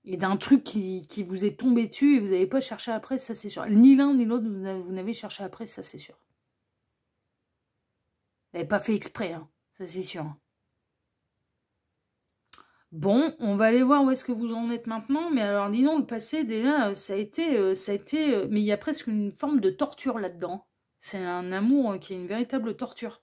Et d'un truc qui vous est tombé dessus et vous n'avez pas cherché après, ça c'est sûr. Ni l'un ni l'autre, vous n'avez cherché après, ça c'est sûr. Vous n'avez pas fait exprès, hein, ça c'est sûr. Bon, on va aller voir où est-ce que vous en êtes maintenant. Mais alors, dis donc, le passé, déjà, ça a été... mais il y a presque une forme de torture là-dedans. C'est un amour qui est une véritable torture.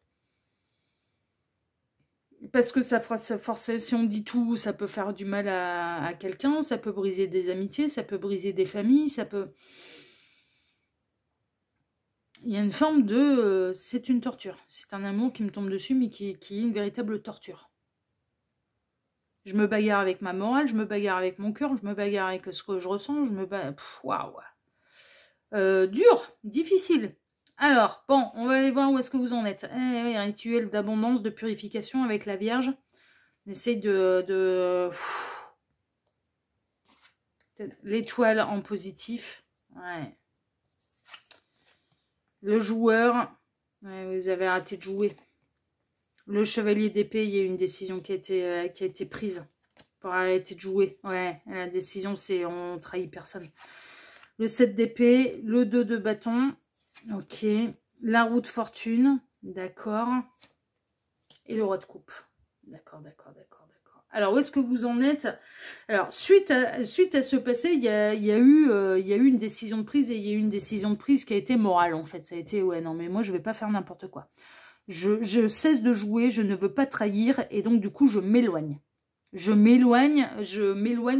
Parce que ça force, si on dit tout, ça peut faire du mal à quelqu'un, ça peut briser des amitiés, ça peut briser des familles, ça peut... Il y a une forme de... c'est une torture. C'est un amour qui me tombe dessus, mais qui est une véritable torture. Je me bagarre avec ma morale, je me bagarre avec mon cœur, je me bagarre avec ce que je ressens, je me bagarre... Waouh. Dur, difficile. Alors, bon, on va aller voir où est-ce que vous en êtes. Rituel d'abondance, de purification avec la Vierge. On essaye de... L'étoile en positif. Ouais. Le joueur. Ouais, vous avez arrêté de jouer. Le chevalier d'épée, il y a une décision qui a été prise pour arrêter de jouer. Ouais, la décision, c'est on trahit personne. Le 7 d'épée, le 2 de bâton. Ok. La roue de fortune. D'accord. Et le roi de coupe. D'accord. Alors, où est-ce que vous en êtes? Alors, suite à ce passé, il y a eu une décision de prise et il y a eu une décision de prise qui a été morale, en fait. Ça a été, ouais, non, mais moi, je vais pas faire n'importe quoi. Je cesse de jouer, je ne veux pas trahir, et donc, du coup, je m'éloigne. Je m'éloigne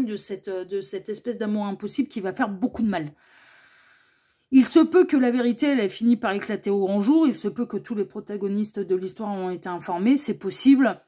de cette espèce d'amour impossible qui va faire beaucoup de mal. Il se peut que la vérité, elle ait fini par éclater au grand jour. Il se peut que tous les protagonistes de l'histoire ont été informés. C'est possible.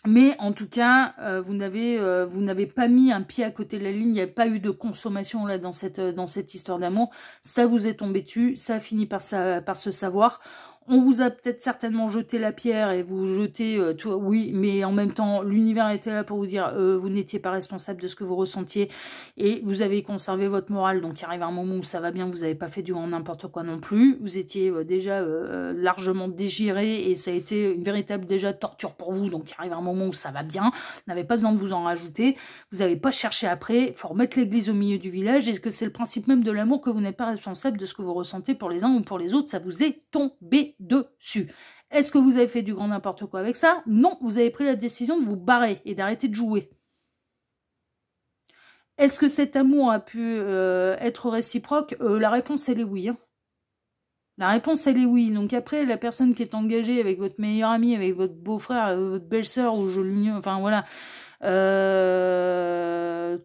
Mais en tout cas, vous n'avez pas mis un pied à côté de la ligne. Il n'y a pas eu de consommation là dans cette histoire d'amour. Ça vous est tombé dessus. Ça a fini par se savoir. On vous a peut-être certainement jeté la pierre et vous jetez tout, oui, mais en même temps, l'univers était là pour vous dire vous n'étiez pas responsable de ce que vous ressentiez et vous avez conservé votre morale. Donc, il arrive un moment où ça va bien, vous n'avez pas fait du grand n'importe quoi non plus. Vous étiez déjà largement dégiré et ça a été une véritable déjà torture pour vous. Donc, il arrive un moment où ça va bien. Vous n'avez pas besoin de vous en rajouter. Vous n'avez pas cherché après. Il faut remettre l'église au milieu du village. Est-ce que c'est le principe même de l'amour que vous n'êtes pas responsable de ce que vous ressentez pour les uns ou pour les autres? Ça vous est tombé dessus. Est-ce que vous avez fait du grand n'importe quoi avec ça? Non, vous avez pris la décision de vous barrer et d'arrêter de jouer. Est-ce que cet amour a pu être réciproque? La réponse, elle est oui. Hein. La réponse, elle est oui. Donc après, la personne qui est engagée avec votre meilleur ami, avec votre beau-frère, votre belle-sœur, ou je l'union, enfin voilà,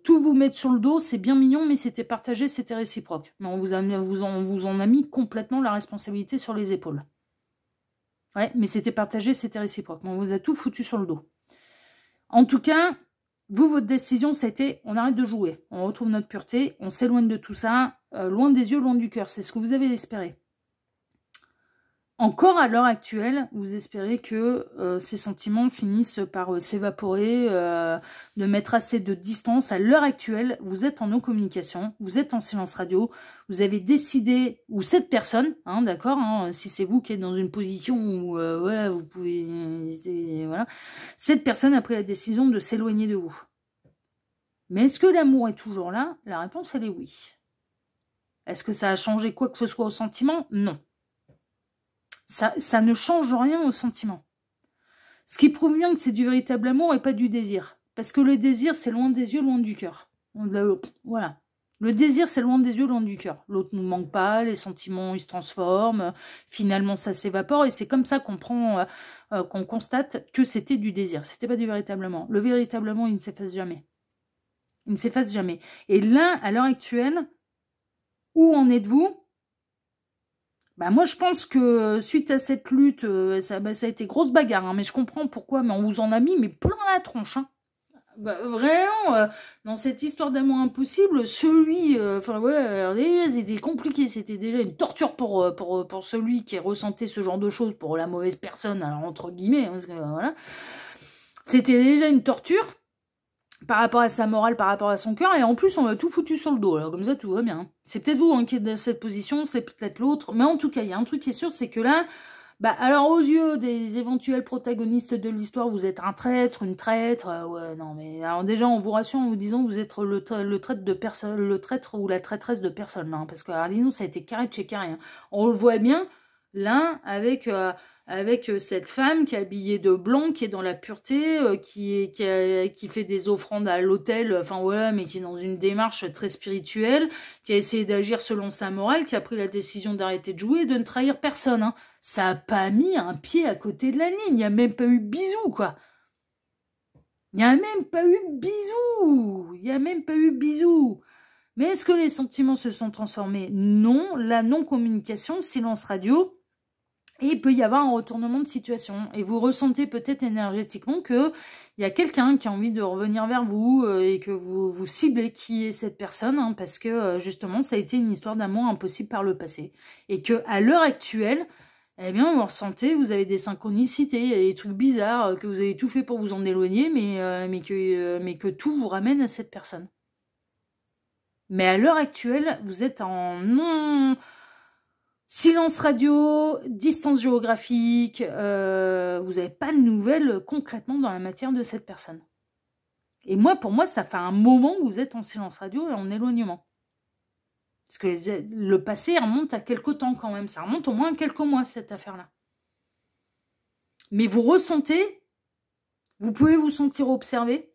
tout vous mettre sur le dos, c'est bien mignon, mais c'était partagé, c'était réciproque. Mais on vous en a mis complètement la responsabilité sur les épaules. Ouais, mais c'était partagé, c'était réciproque. Mais on vous a tout foutu sur le dos. En tout cas, vous, votre décision, c'était on arrête de jouer. On retrouve notre pureté, on s'éloigne de tout ça, loin des yeux, loin du cœur. C'est ce que vous avez espéré. Encore à l'heure actuelle, vous espérez que ces sentiments finissent par s'évaporer, de mettre assez de distance. À l'heure actuelle, vous êtes en non-communication, vous êtes en silence radio, vous avez décidé, ou cette personne, hein, d'accord, hein, si c'est vous qui êtes dans une position où voilà, vous pouvez... voilà, cette personne a pris la décision de s'éloigner de vous. Mais est-ce que l'amour est toujours là? La réponse, elle est oui. Est-ce que ça a changé quoi que ce soit au sentiment? Non. Ça ne change rien au sentiment. Ce qui prouve bien que c'est du véritable amour et pas du désir. Parce que le désir, c'est loin des yeux, loin du cœur. Voilà. Le désir, c'est loin des yeux, loin du cœur. L'autre ne nous manque pas, les sentiments, ils se transforment. Finalement, ça s'évapore. Et c'est comme ça qu'on constate que c'était du désir. C'était pas du véritable amour. Le véritable amour, il ne s'efface jamais. Il ne s'efface jamais. Et là, à l'heure actuelle, où en êtes-vous? Bah moi, je pense que suite à cette lutte, ça a été grosse bagarre, hein, mais je comprends pourquoi, mais on vous en a mis mais plein la tronche. Hein. Bah, vraiment, dans cette histoire d'amour impossible, celui, enfin voilà, c'était compliqué, c'était déjà une torture pour celui qui ressentait ce genre de choses, pour la mauvaise personne, alors entre guillemets, hein, parce que, voilà. C'était déjà une torture par rapport à sa morale, par rapport à son cœur, et en plus on m'a tout foutu sur le dos, alors comme ça tout va bien. C'est peut-être vous hein, qui êtes dans cette position, c'est peut-être l'autre, mais en tout cas, il y a un truc qui est sûr, c'est que là, bah, alors aux yeux des éventuels protagonistes de l'histoire, vous êtes un traître, une traître, ouais, non, mais alors déjà, on vous rassure en vous disant que vous êtes le traître de personne, le traître ou la traîtresse de personne, hein, parce que, alors, dis-nous, ça a été carré de chez carré, hein. On le voit bien, là, avec cette femme qui est habillée de blanc, qui est dans la pureté, qui fait des offrandes à l'autel, enfin voilà, mais qui est dans une démarche très spirituelle, qui a essayé d'agir selon sa morale, qui a pris la décision d'arrêter de jouer et de ne trahir personne, hein. Ça a pas mis un pied à côté de la ligne, il n'y a même pas eu bisous, quoi. Il n'y a même pas eu bisous. Il n'y a même pas eu bisous. Mais est-ce que les sentiments se sont transformés? Non. La non-communication, silence radio. Et il peut y avoir un retournement de situation. Et vous ressentez peut-être énergétiquement qu'il y a quelqu'un qui a envie de revenir vers vous et que vous ciblez qui est cette personne, hein, parce que justement, ça a été une histoire d'amour impossible par le passé. Et qu'à l'heure actuelle, eh bien, vous ressentez, vous avez des synchronicités, il y a des trucs bizarres, que vous avez tout fait pour vous en éloigner, mais que tout vous ramène à cette personne. Mais à l'heure actuelle, vous êtes en non... Silence radio, distance géographique, vous n'avez pas de nouvelles concrètement dans la matière de cette personne. Et moi, pour moi, ça fait un moment que vous êtes en silence radio et en éloignement. Parce que le passé remonte à quelques temps quand même. Ça remonte au moins à quelques mois, cette affaire-là. Mais vous ressentez, vous pouvez vous sentir observé.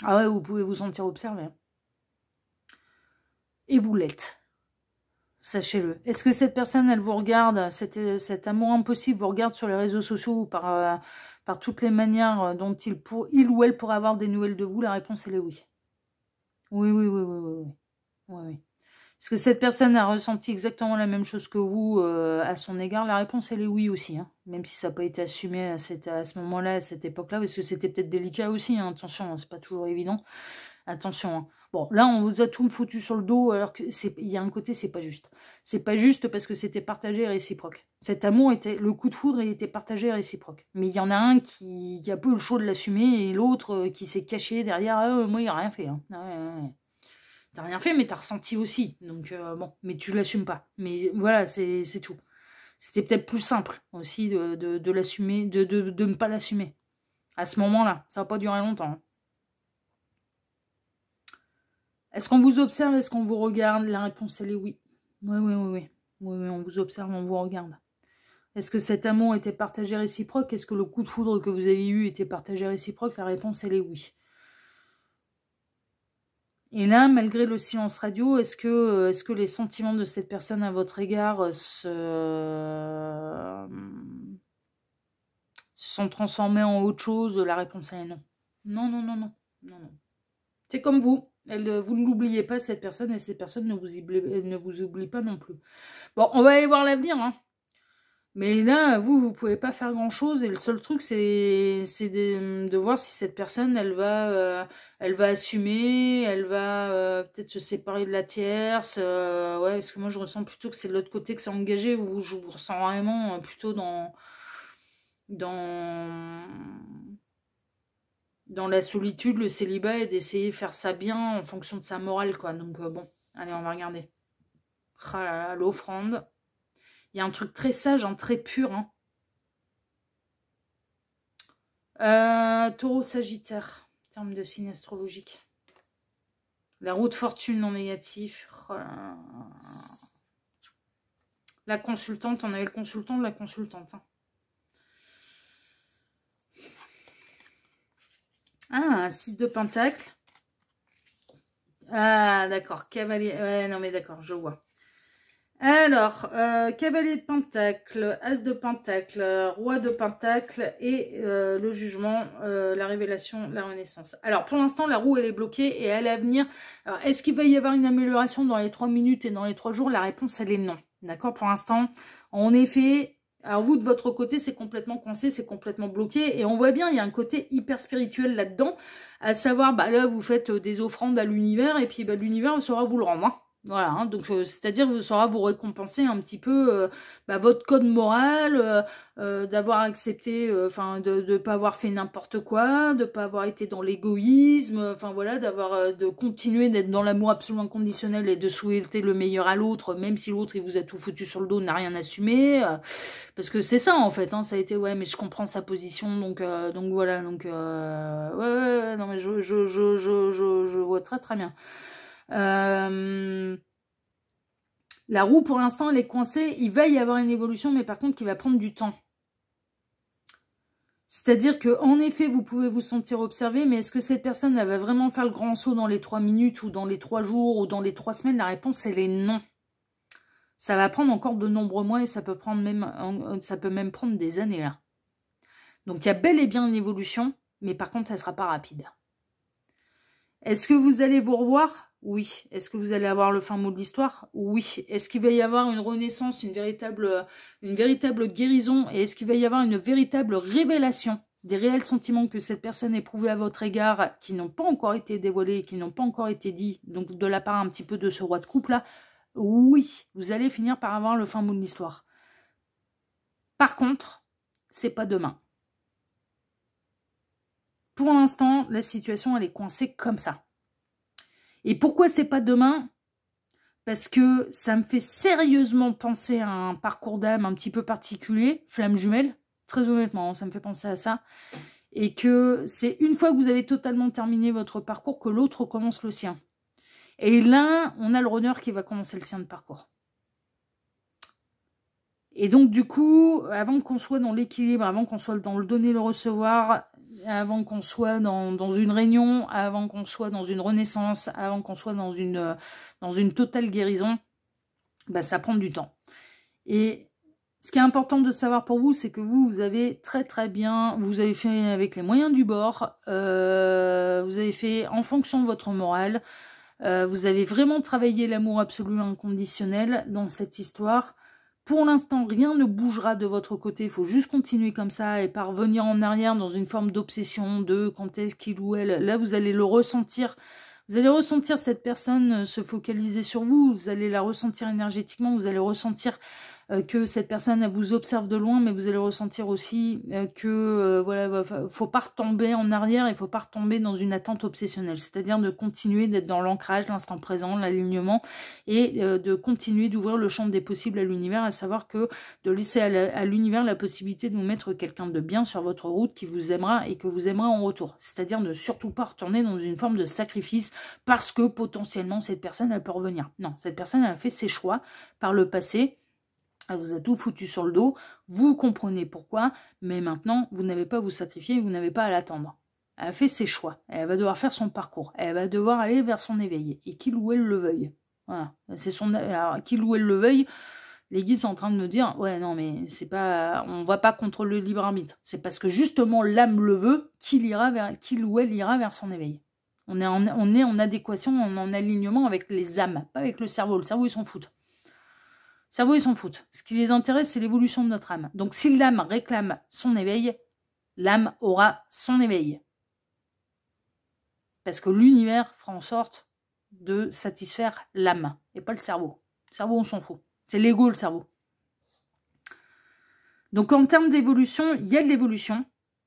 Ah ouais, vous pouvez vous sentir observé. Et vous l'êtes. Sachez-le. Est-ce que cette personne, elle vous regarde, cet amour impossible vous regarde sur les réseaux sociaux ou par toutes les manières dont il ou elle pourrait avoir des nouvelles de vous? La réponse, elle est oui. Oui, oui, oui, oui, oui, oui. Oui, oui. Est-ce que cette personne a ressenti exactement la même chose que vous à son égard? La réponse, elle est oui aussi. Hein. Même si ça n'a pas été assumé à ce moment-là, à cette époque-là, parce que c'était peut-être délicat aussi. Hein. Attention, hein, c'est pas toujours évident. Attention. Hein. Bon, là, on vous a tout foutu sur le dos, alors qu'il y a un côté, c'est pas juste. C'est pas juste parce que c'était partagé et réciproque. Cet amour était, le coup de foudre, il était partagé et réciproque. Mais il y en a un qui a peu le chaud de l'assumer et l'autre qui s'est caché derrière. Moi, il n'a rien fait. Hein. Ouais. T'as rien fait, mais t'as ressenti aussi. Donc, bon, mais tu l'assumes pas. Mais voilà, c'est tout. C'était peut-être plus simple aussi de l'assumer, de ne pas l'assumer. À ce moment-là, ça n'a pas duré longtemps. Hein. Est-ce qu'on vous observe? Est-ce qu'on vous regarde? La réponse, elle est oui. Oui, on vous observe, on vous regarde. Est-ce que cet amour était partagé réciproque? Est-ce que le coup de foudre que vous avez eu était partagé réciproque? La réponse, elle est oui. Et là, malgré le silence radio, est-ce que les sentiments de cette personne à votre égard se sont transformés en autre chose? La réponse, elle est non. Non. C'est comme vous. Vous ne l'oubliez pas, cette personne, et cette personne ne vous oublie pas non plus. Bon, on va aller voir l'avenir, hein. Mais là, vous pouvez pas faire grand-chose, et le seul truc, c'est de voir si cette personne, elle va assumer, elle va peut-être se séparer de la tierce, ouais, parce que moi, je ressens plutôt que c'est de l'autre côté que c'est engagé, je vous ressens vraiment plutôt dans la solitude, le célibat, et d'essayer de faire ça bien en fonction de sa morale, quoi. Donc, bon, allez, on va regarder. Ah là là, l'offrande. Il y a un truc très sage, hein, très pur. Hein. Taureau Sagittaire, en termes de signe astrologique. La roue de fortune en négatif. Oh là là. La consultante, on avait le consultant de la consultante. Hein. Ah, 6 de pentacle. Ah, d'accord. Cavalier. Ouais, non, mais d'accord, je vois. Alors, cavalier de pentacle, as de pentacle, roi de pentacle et le jugement, la révélation, la renaissance. Alors, pour l'instant, la roue, elle est bloquée et à l'avenir, est-ce qu'il va y avoir une amélioration dans les 3 minutes et dans les 3 jours? La réponse, elle est non. D'accord? Pour l'instant, en effet, Alors vous, de votre côté, c'est complètement coincé, c'est complètement bloqué. Et on voit bien, il y a un côté hyper spirituel là-dedans. À savoir, bah là, vous faites des offrandes à l'univers et puis bah, l'univers saura vous le rendre. Hein. Voilà, hein, donc c'est-à-dire vous saura vous récompenser un petit peu bah, votre code moral, d'avoir accepté, enfin de pas avoir fait n'importe quoi, de pas avoir été dans l'égoïsme, enfin voilà, d'avoir de continuer d'être dans l'amour absolument inconditionnel et de souhaiter le meilleur à l'autre, même si l'autre il vous a tout foutu sur le dos, n'a rien assumé, parce que c'est ça en fait, hein, ça a été ouais mais je comprends sa position donc voilà donc ouais, non mais je vois très très bien. La roue, pour l'instant, elle est coincée. Il va y avoir une évolution, mais par contre, qui va prendre du temps. C'est-à-dire que, en effet, vous pouvez vous sentir observé, mais est-ce que cette personne, elle va vraiment faire le grand saut dans les 3 minutes, ou dans les 3 jours, ou dans les 3 semaines? La réponse, elle est non. Ça va prendre encore de nombreux mois, et ça peut même prendre des années, là. Donc, il y a bel et bien une évolution, mais par contre, elle ne sera pas rapide. Est-ce que vous allez vous revoir? Oui. Est-ce que vous allez avoir le fin mot de l'histoire? Oui. Est-ce qu'il va y avoir une renaissance, une véritable guérison? Et est-ce qu'il va y avoir une véritable révélation des réels sentiments que cette personne éprouvait à votre égard, qui n'ont pas encore été dévoilés, qui n'ont pas encore été dits, donc de la part un petit peu de ce roi de couple-là? Oui. Vous allez finir par avoir le fin mot de l'histoire. Par contre, c'est pas demain. Pour l'instant, la situation, elle est coincée comme ça. Et pourquoi c'est pas demain? Parce que ça me fait sérieusement penser à un parcours d'âme un petit peu particulier, flamme jumelle, très honnêtement, ça me fait penser à ça. Et que c'est une fois que vous avez totalement terminé votre parcours que l'autre commence le sien. Et là, on a le runner qui va commencer le sien de parcours. Et donc, du coup, avant qu'on soit dans l'équilibre, avant qu'on soit dans le donner, le recevoir, avant qu'on soit dans une réunion, avant qu'on soit dans une renaissance, avant qu'on soit dans une totale guérison, bah, ça prend du temps. Et ce qui est important de savoir pour vous, c'est que vous avez très très bien, vous avez fait avec les moyens du bord, vous avez fait en fonction de votre morale, vous avez vraiment travaillé l'amour absolu inconditionnel dans cette histoire. Pour l'instant, rien ne bougera de votre côté. Il faut juste continuer comme ça et pas revenir en arrière dans une forme d'obsession de quand est-ce qu'il ou elle. Là, vous allez le ressentir. Vous allez ressentir cette personne se focaliser sur vous. Vous allez la ressentir énergétiquement. Vous allez ressentir que cette personne elle vous observe de loin, mais vous allez ressentir aussi que voilà, faut pas retomber en arrière, il faut pas retomber dans une attente obsessionnelle, c'est-à-dire de continuer d'être dans l'ancrage, l'instant présent, l'alignement, et de continuer d'ouvrir le champ des possibles à l'univers, à savoir que de laisser à l'univers la possibilité de vous mettre quelqu'un de bien sur votre route qui vous aimera et que vous aimerez en retour, c'est-à-dire ne surtout pas retourner dans une forme de sacrifice parce que potentiellement cette personne elle peut revenir. Non, cette personne elle a fait ses choix par le passé. Elle vous a tout foutu sur le dos, vous comprenez pourquoi, mais maintenant, vous n'avez pas à vous sacrifier, vous n'avez pas à l'attendre. Elle a fait ses choix, elle va devoir faire son parcours, elle va devoir aller vers son éveil, et qu'il ou elle le veuille. Voilà, c'est son... Alors, qu'il ou elle le veuille, les guides sont en train de me dire, ouais, non, mais c'est pas... On va pas contre le libre arbitre, c'est parce que justement, l'âme le veut, qu'il ou elle ira vers son éveil. On est en adéquation, en alignement avec les âmes, pas avec le cerveau ils s'en foutent. Le cerveau, ils s'en foutent. Ce qui les intéresse, c'est l'évolution de notre âme. Donc, si l'âme réclame son éveil, l'âme aura son éveil. Parce que l'univers fera en sorte de satisfaire l'âme, et pas le cerveau. Le cerveau, on s'en fout. C'est l'ego, le cerveau. Donc, en termes d'évolution, il y a de l'évolution.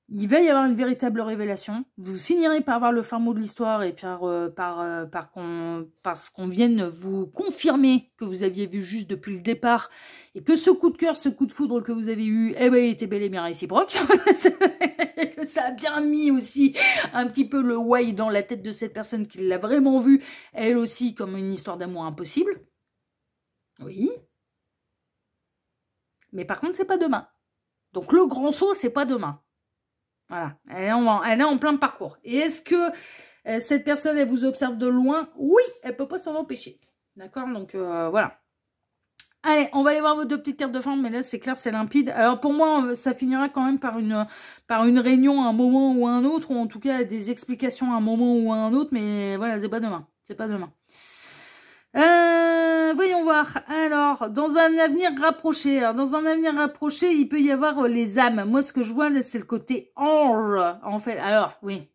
Il va y avoir une véritable révélation. Vous finirez par avoir le fin mot de l'histoire et parce qu'on vienne vous confirmer que vous aviez vu juste depuis le départ et que ce coup de cœur, ce coup de foudre que vous avez eu, eh ben, il était bel et bien réciproque. Ça a bien mis aussi un petit peu le why dans la tête de cette personne qui l'a vraiment vu, elle aussi, comme une histoire d'amour impossible. Oui. Mais par contre, c'est pas demain. Donc le grand saut, c'est pas demain. Voilà, elle est en plein parcours. Et est-ce que cette personne, elle vous observe de loin? Oui, elle peut pas s'en empêcher. D'accord, donc voilà. Allez, on va aller voir vos deux petites cartes de fin, mais là, c'est clair, c'est limpide. Alors, pour moi, ça finira quand même par une réunion à un moment ou à un autre, ou en tout cas, des explications à un moment ou à un autre, mais voilà, c'est pas demain. C'est pas demain. Voyons voir. Alors, dans un avenir rapproché, il peut y avoir les âmes. Moi, ce que je vois, là, c'est le côté ange, en fait. Alors, oui.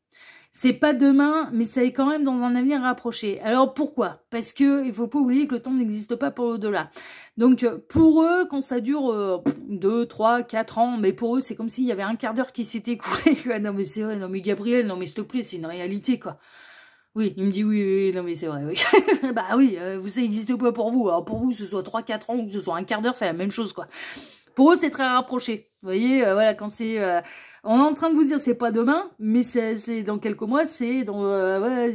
C'est pas demain, mais ça est quand même dans un avenir rapproché. Alors pourquoi? Parce que il faut pas oublier que le temps n'existe pas pour l'au-delà. Donc pour eux, quand ça dure 2, 3, 4 ans, mais pour eux c'est comme s'il y avait un quart d'heure qui s'était écoulé. Non mais c'est vrai, non mais Gabriel, non mais s'il te plaît, c'est une réalité quoi. Oui, il me dit oui, oui, non mais c'est vrai, oui. Bah oui, ça n'existe pas pour vous. Alors pour vous, que ce soit 3, 4 ans ou que ce soit un quart d'heure, c'est la même chose quoi. Pour eux, c'est très rapproché. Vous voyez, voilà, quand c'est... on est en train de vous dire, c'est pas demain, mais c'est dans quelques mois, c'est dans... voilà,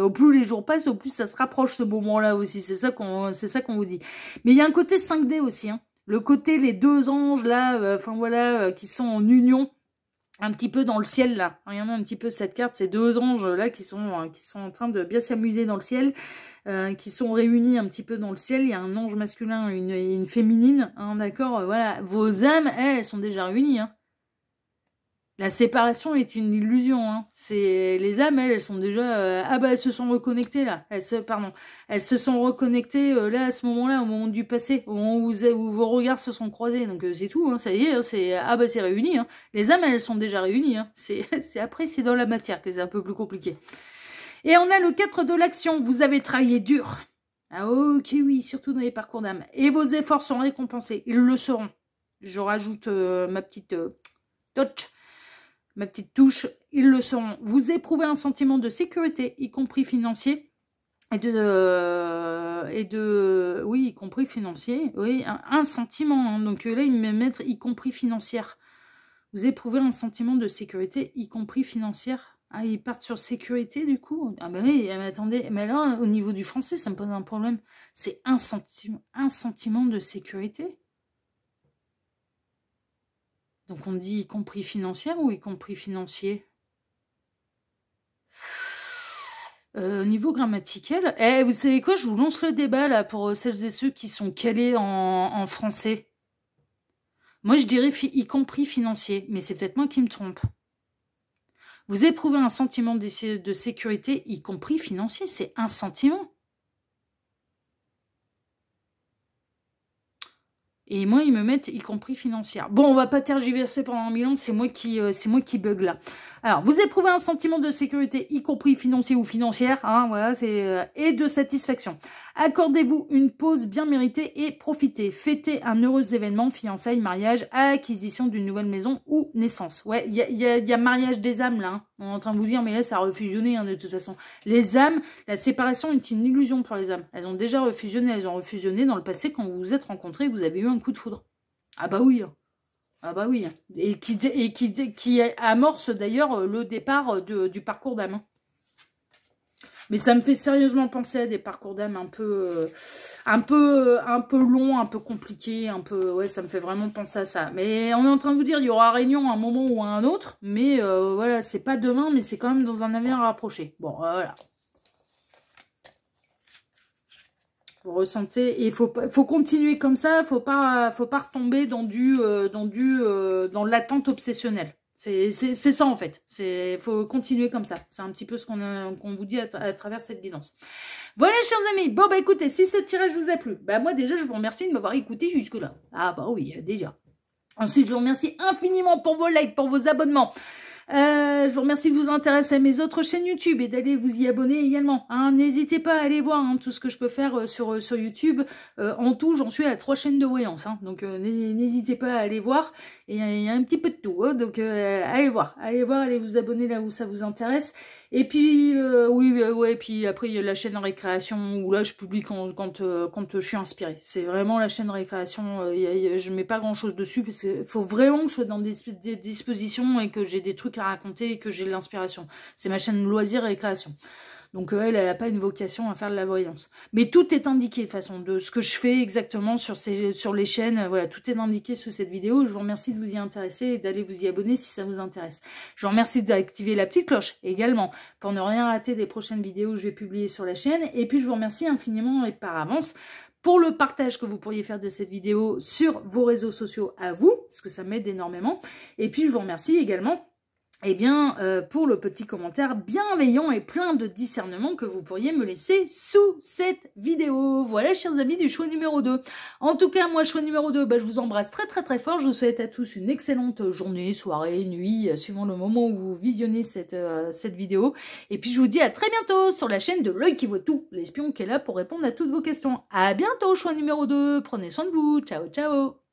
au plus les jours passent, au plus ça se rapproche ce moment-là aussi. C'est ça qu'on vous dit. Mais il y a un côté 5D aussi. Hein. Le côté, les deux anges, là, enfin voilà, qui sont en union, un petit peu dans le ciel, là. Regardez un petit peu cette carte, ces deux anges, là, qui sont en train de bien s'amuser dans le ciel. Qui sont réunis un petit peu dans le ciel. Il y a un ange masculin et une féminine, hein, d'accord. Voilà, vos âmes, elles sont déjà réunies. Hein. La séparation est une illusion. Hein. C'est les âmes, elles sont déjà elles se sont reconnectées là. Elles se sont reconnectées là à ce moment-là, au moment du passé, au moment où vos regards se sont croisés. Donc c'est tout. Hein, ça y est, hein, c'est réuni. Hein. Les âmes, elles sont déjà réunies. Hein. C'est après, c'est dans la matière que c'est un peu plus compliqué. Et on a le 4 de l'action. Vous avez travaillé dur. Ah ok, oui, surtout dans les parcours d'âme. Et vos efforts sont récompensés. Ils le seront. Je rajoute ma petite touche. Ils le seront. Vous éprouvez un sentiment de sécurité, y compris financier. Oui, y compris financier. Oui, un sentiment. Hein. Donc là, ils me mettent y compris financière. Vous éprouvez un sentiment de sécurité, y compris financière. Ah, ils partent sur sécurité, du coup. Ah ben oui, mais attendez, mais là, au niveau du français, ça me pose un problème. C'est un sentiment de sécurité. Donc on dit y compris financière ou y compris financier? Au niveau grammatical, vous savez quoi, je vous lance le débat là pour celles et ceux qui sont calés en français. Moi, je dirais y compris financier, mais c'est peut-être moi qui me trompe. Vous éprouvez un sentiment de sécurité, y compris financier. C'est un sentiment. Et moi, ils me mettent y compris financière. Bon, on va pas tergiverser pendant 1000 ans, c'est moi qui bug là. Alors, vous éprouvez un sentiment de sécurité, y compris financier ou financière, hein, voilà, et de satisfaction. Accordez-vous une pause bien méritée et profitez. Fêtez un heureux événement, fiançailles, mariage, acquisition d'une nouvelle maison ou naissance. Ouais, il y a mariage des âmes là. Hein. On est en train de vous dire, mais là, ça a refusionné hein, de toute façon. Les âmes, la séparation est une illusion pour les âmes. Elles ont déjà refusionné, dans le passé quand vous vous êtes rencontrés, vous avez eu un coup de foudre. Ah bah oui. Ah bah oui. Et qui amorce d'ailleurs le départ du parcours d'âme. Mais ça me fait sérieusement penser à des parcours d'âme un peu longs, un peu compliqués, ouais, ça me fait vraiment penser à ça. Mais on est en train de vous dire, il y aura réunion à un moment ou à un autre, mais voilà, c'est pas demain, mais c'est quand même dans un avenir rapproché. Bon, voilà. Vous ressentez, et il faut continuer comme ça, faut pas retomber dans l'attente obsessionnelle. C'est ça en fait. Faut continuer comme ça. C'est un petit peu ce qu'on vous dit à travers cette guidance. Voilà, chers amis. Bon bah écoutez, si ce tirage vous a plu, bah moi déjà je vous remercie de m'avoir écouté jusque là. Ah bah oui, déjà. Ensuite, je vous remercie infiniment pour vos likes, pour vos abonnements. Je vous remercie de vous intéresser à mes autres chaînes YouTube et d'aller vous y abonner également. Hein. N'hésitez pas à aller voir hein, tout ce que je peux faire sur YouTube. En tout, j'en suis à 3 chaînes de voyance. Hein. Donc n'hésitez pas à aller voir. Et il y a un petit peu de tout. Hein. Donc allez voir, allez vous abonner là où ça vous intéresse. Et puis puis après il y a la chaîne récréation où là je publie quand je suis inspirée. C'est vraiment la chaîne récréation. Je mets pas grand chose dessus parce qu'il faut vraiment que je sois dans des dispositions et que j'ai des trucs à raconter et que j'ai de l'inspiration. C'est ma chaîne loisirs et création. Donc elle n'a pas une vocation à faire de la voyance. Mais tout est indiqué de façon de ce que je fais exactement sur les chaînes. Voilà, tout est indiqué sous cette vidéo. Je vous remercie de vous y intéresser et d'aller vous y abonner si ça vous intéresse. Je vous remercie d'activer la petite cloche également pour ne rien rater des prochaines vidéos que je vais publier sur la chaîne. Et puis je vous remercie infiniment et par avance pour le partage que vous pourriez faire de cette vidéo sur vos réseaux sociaux à vous, parce que ça m'aide énormément. Et puis je vous remercie également eh bien, pour le petit commentaire bienveillant et plein de discernement que vous pourriez me laisser sous cette vidéo. Voilà, chers amis du choix numéro 2. En tout cas, moi, choix numéro 2, je vous embrasse très très très fort. Je vous souhaite à tous une excellente journée, soirée, nuit, suivant le moment où vous visionnez cette vidéo. Et puis, je vous dis à très bientôt sur la chaîne de L'Œil qui voit tout, l'espion qui est là pour répondre à toutes vos questions. À bientôt, choix numéro 2. Prenez soin de vous. Ciao, ciao.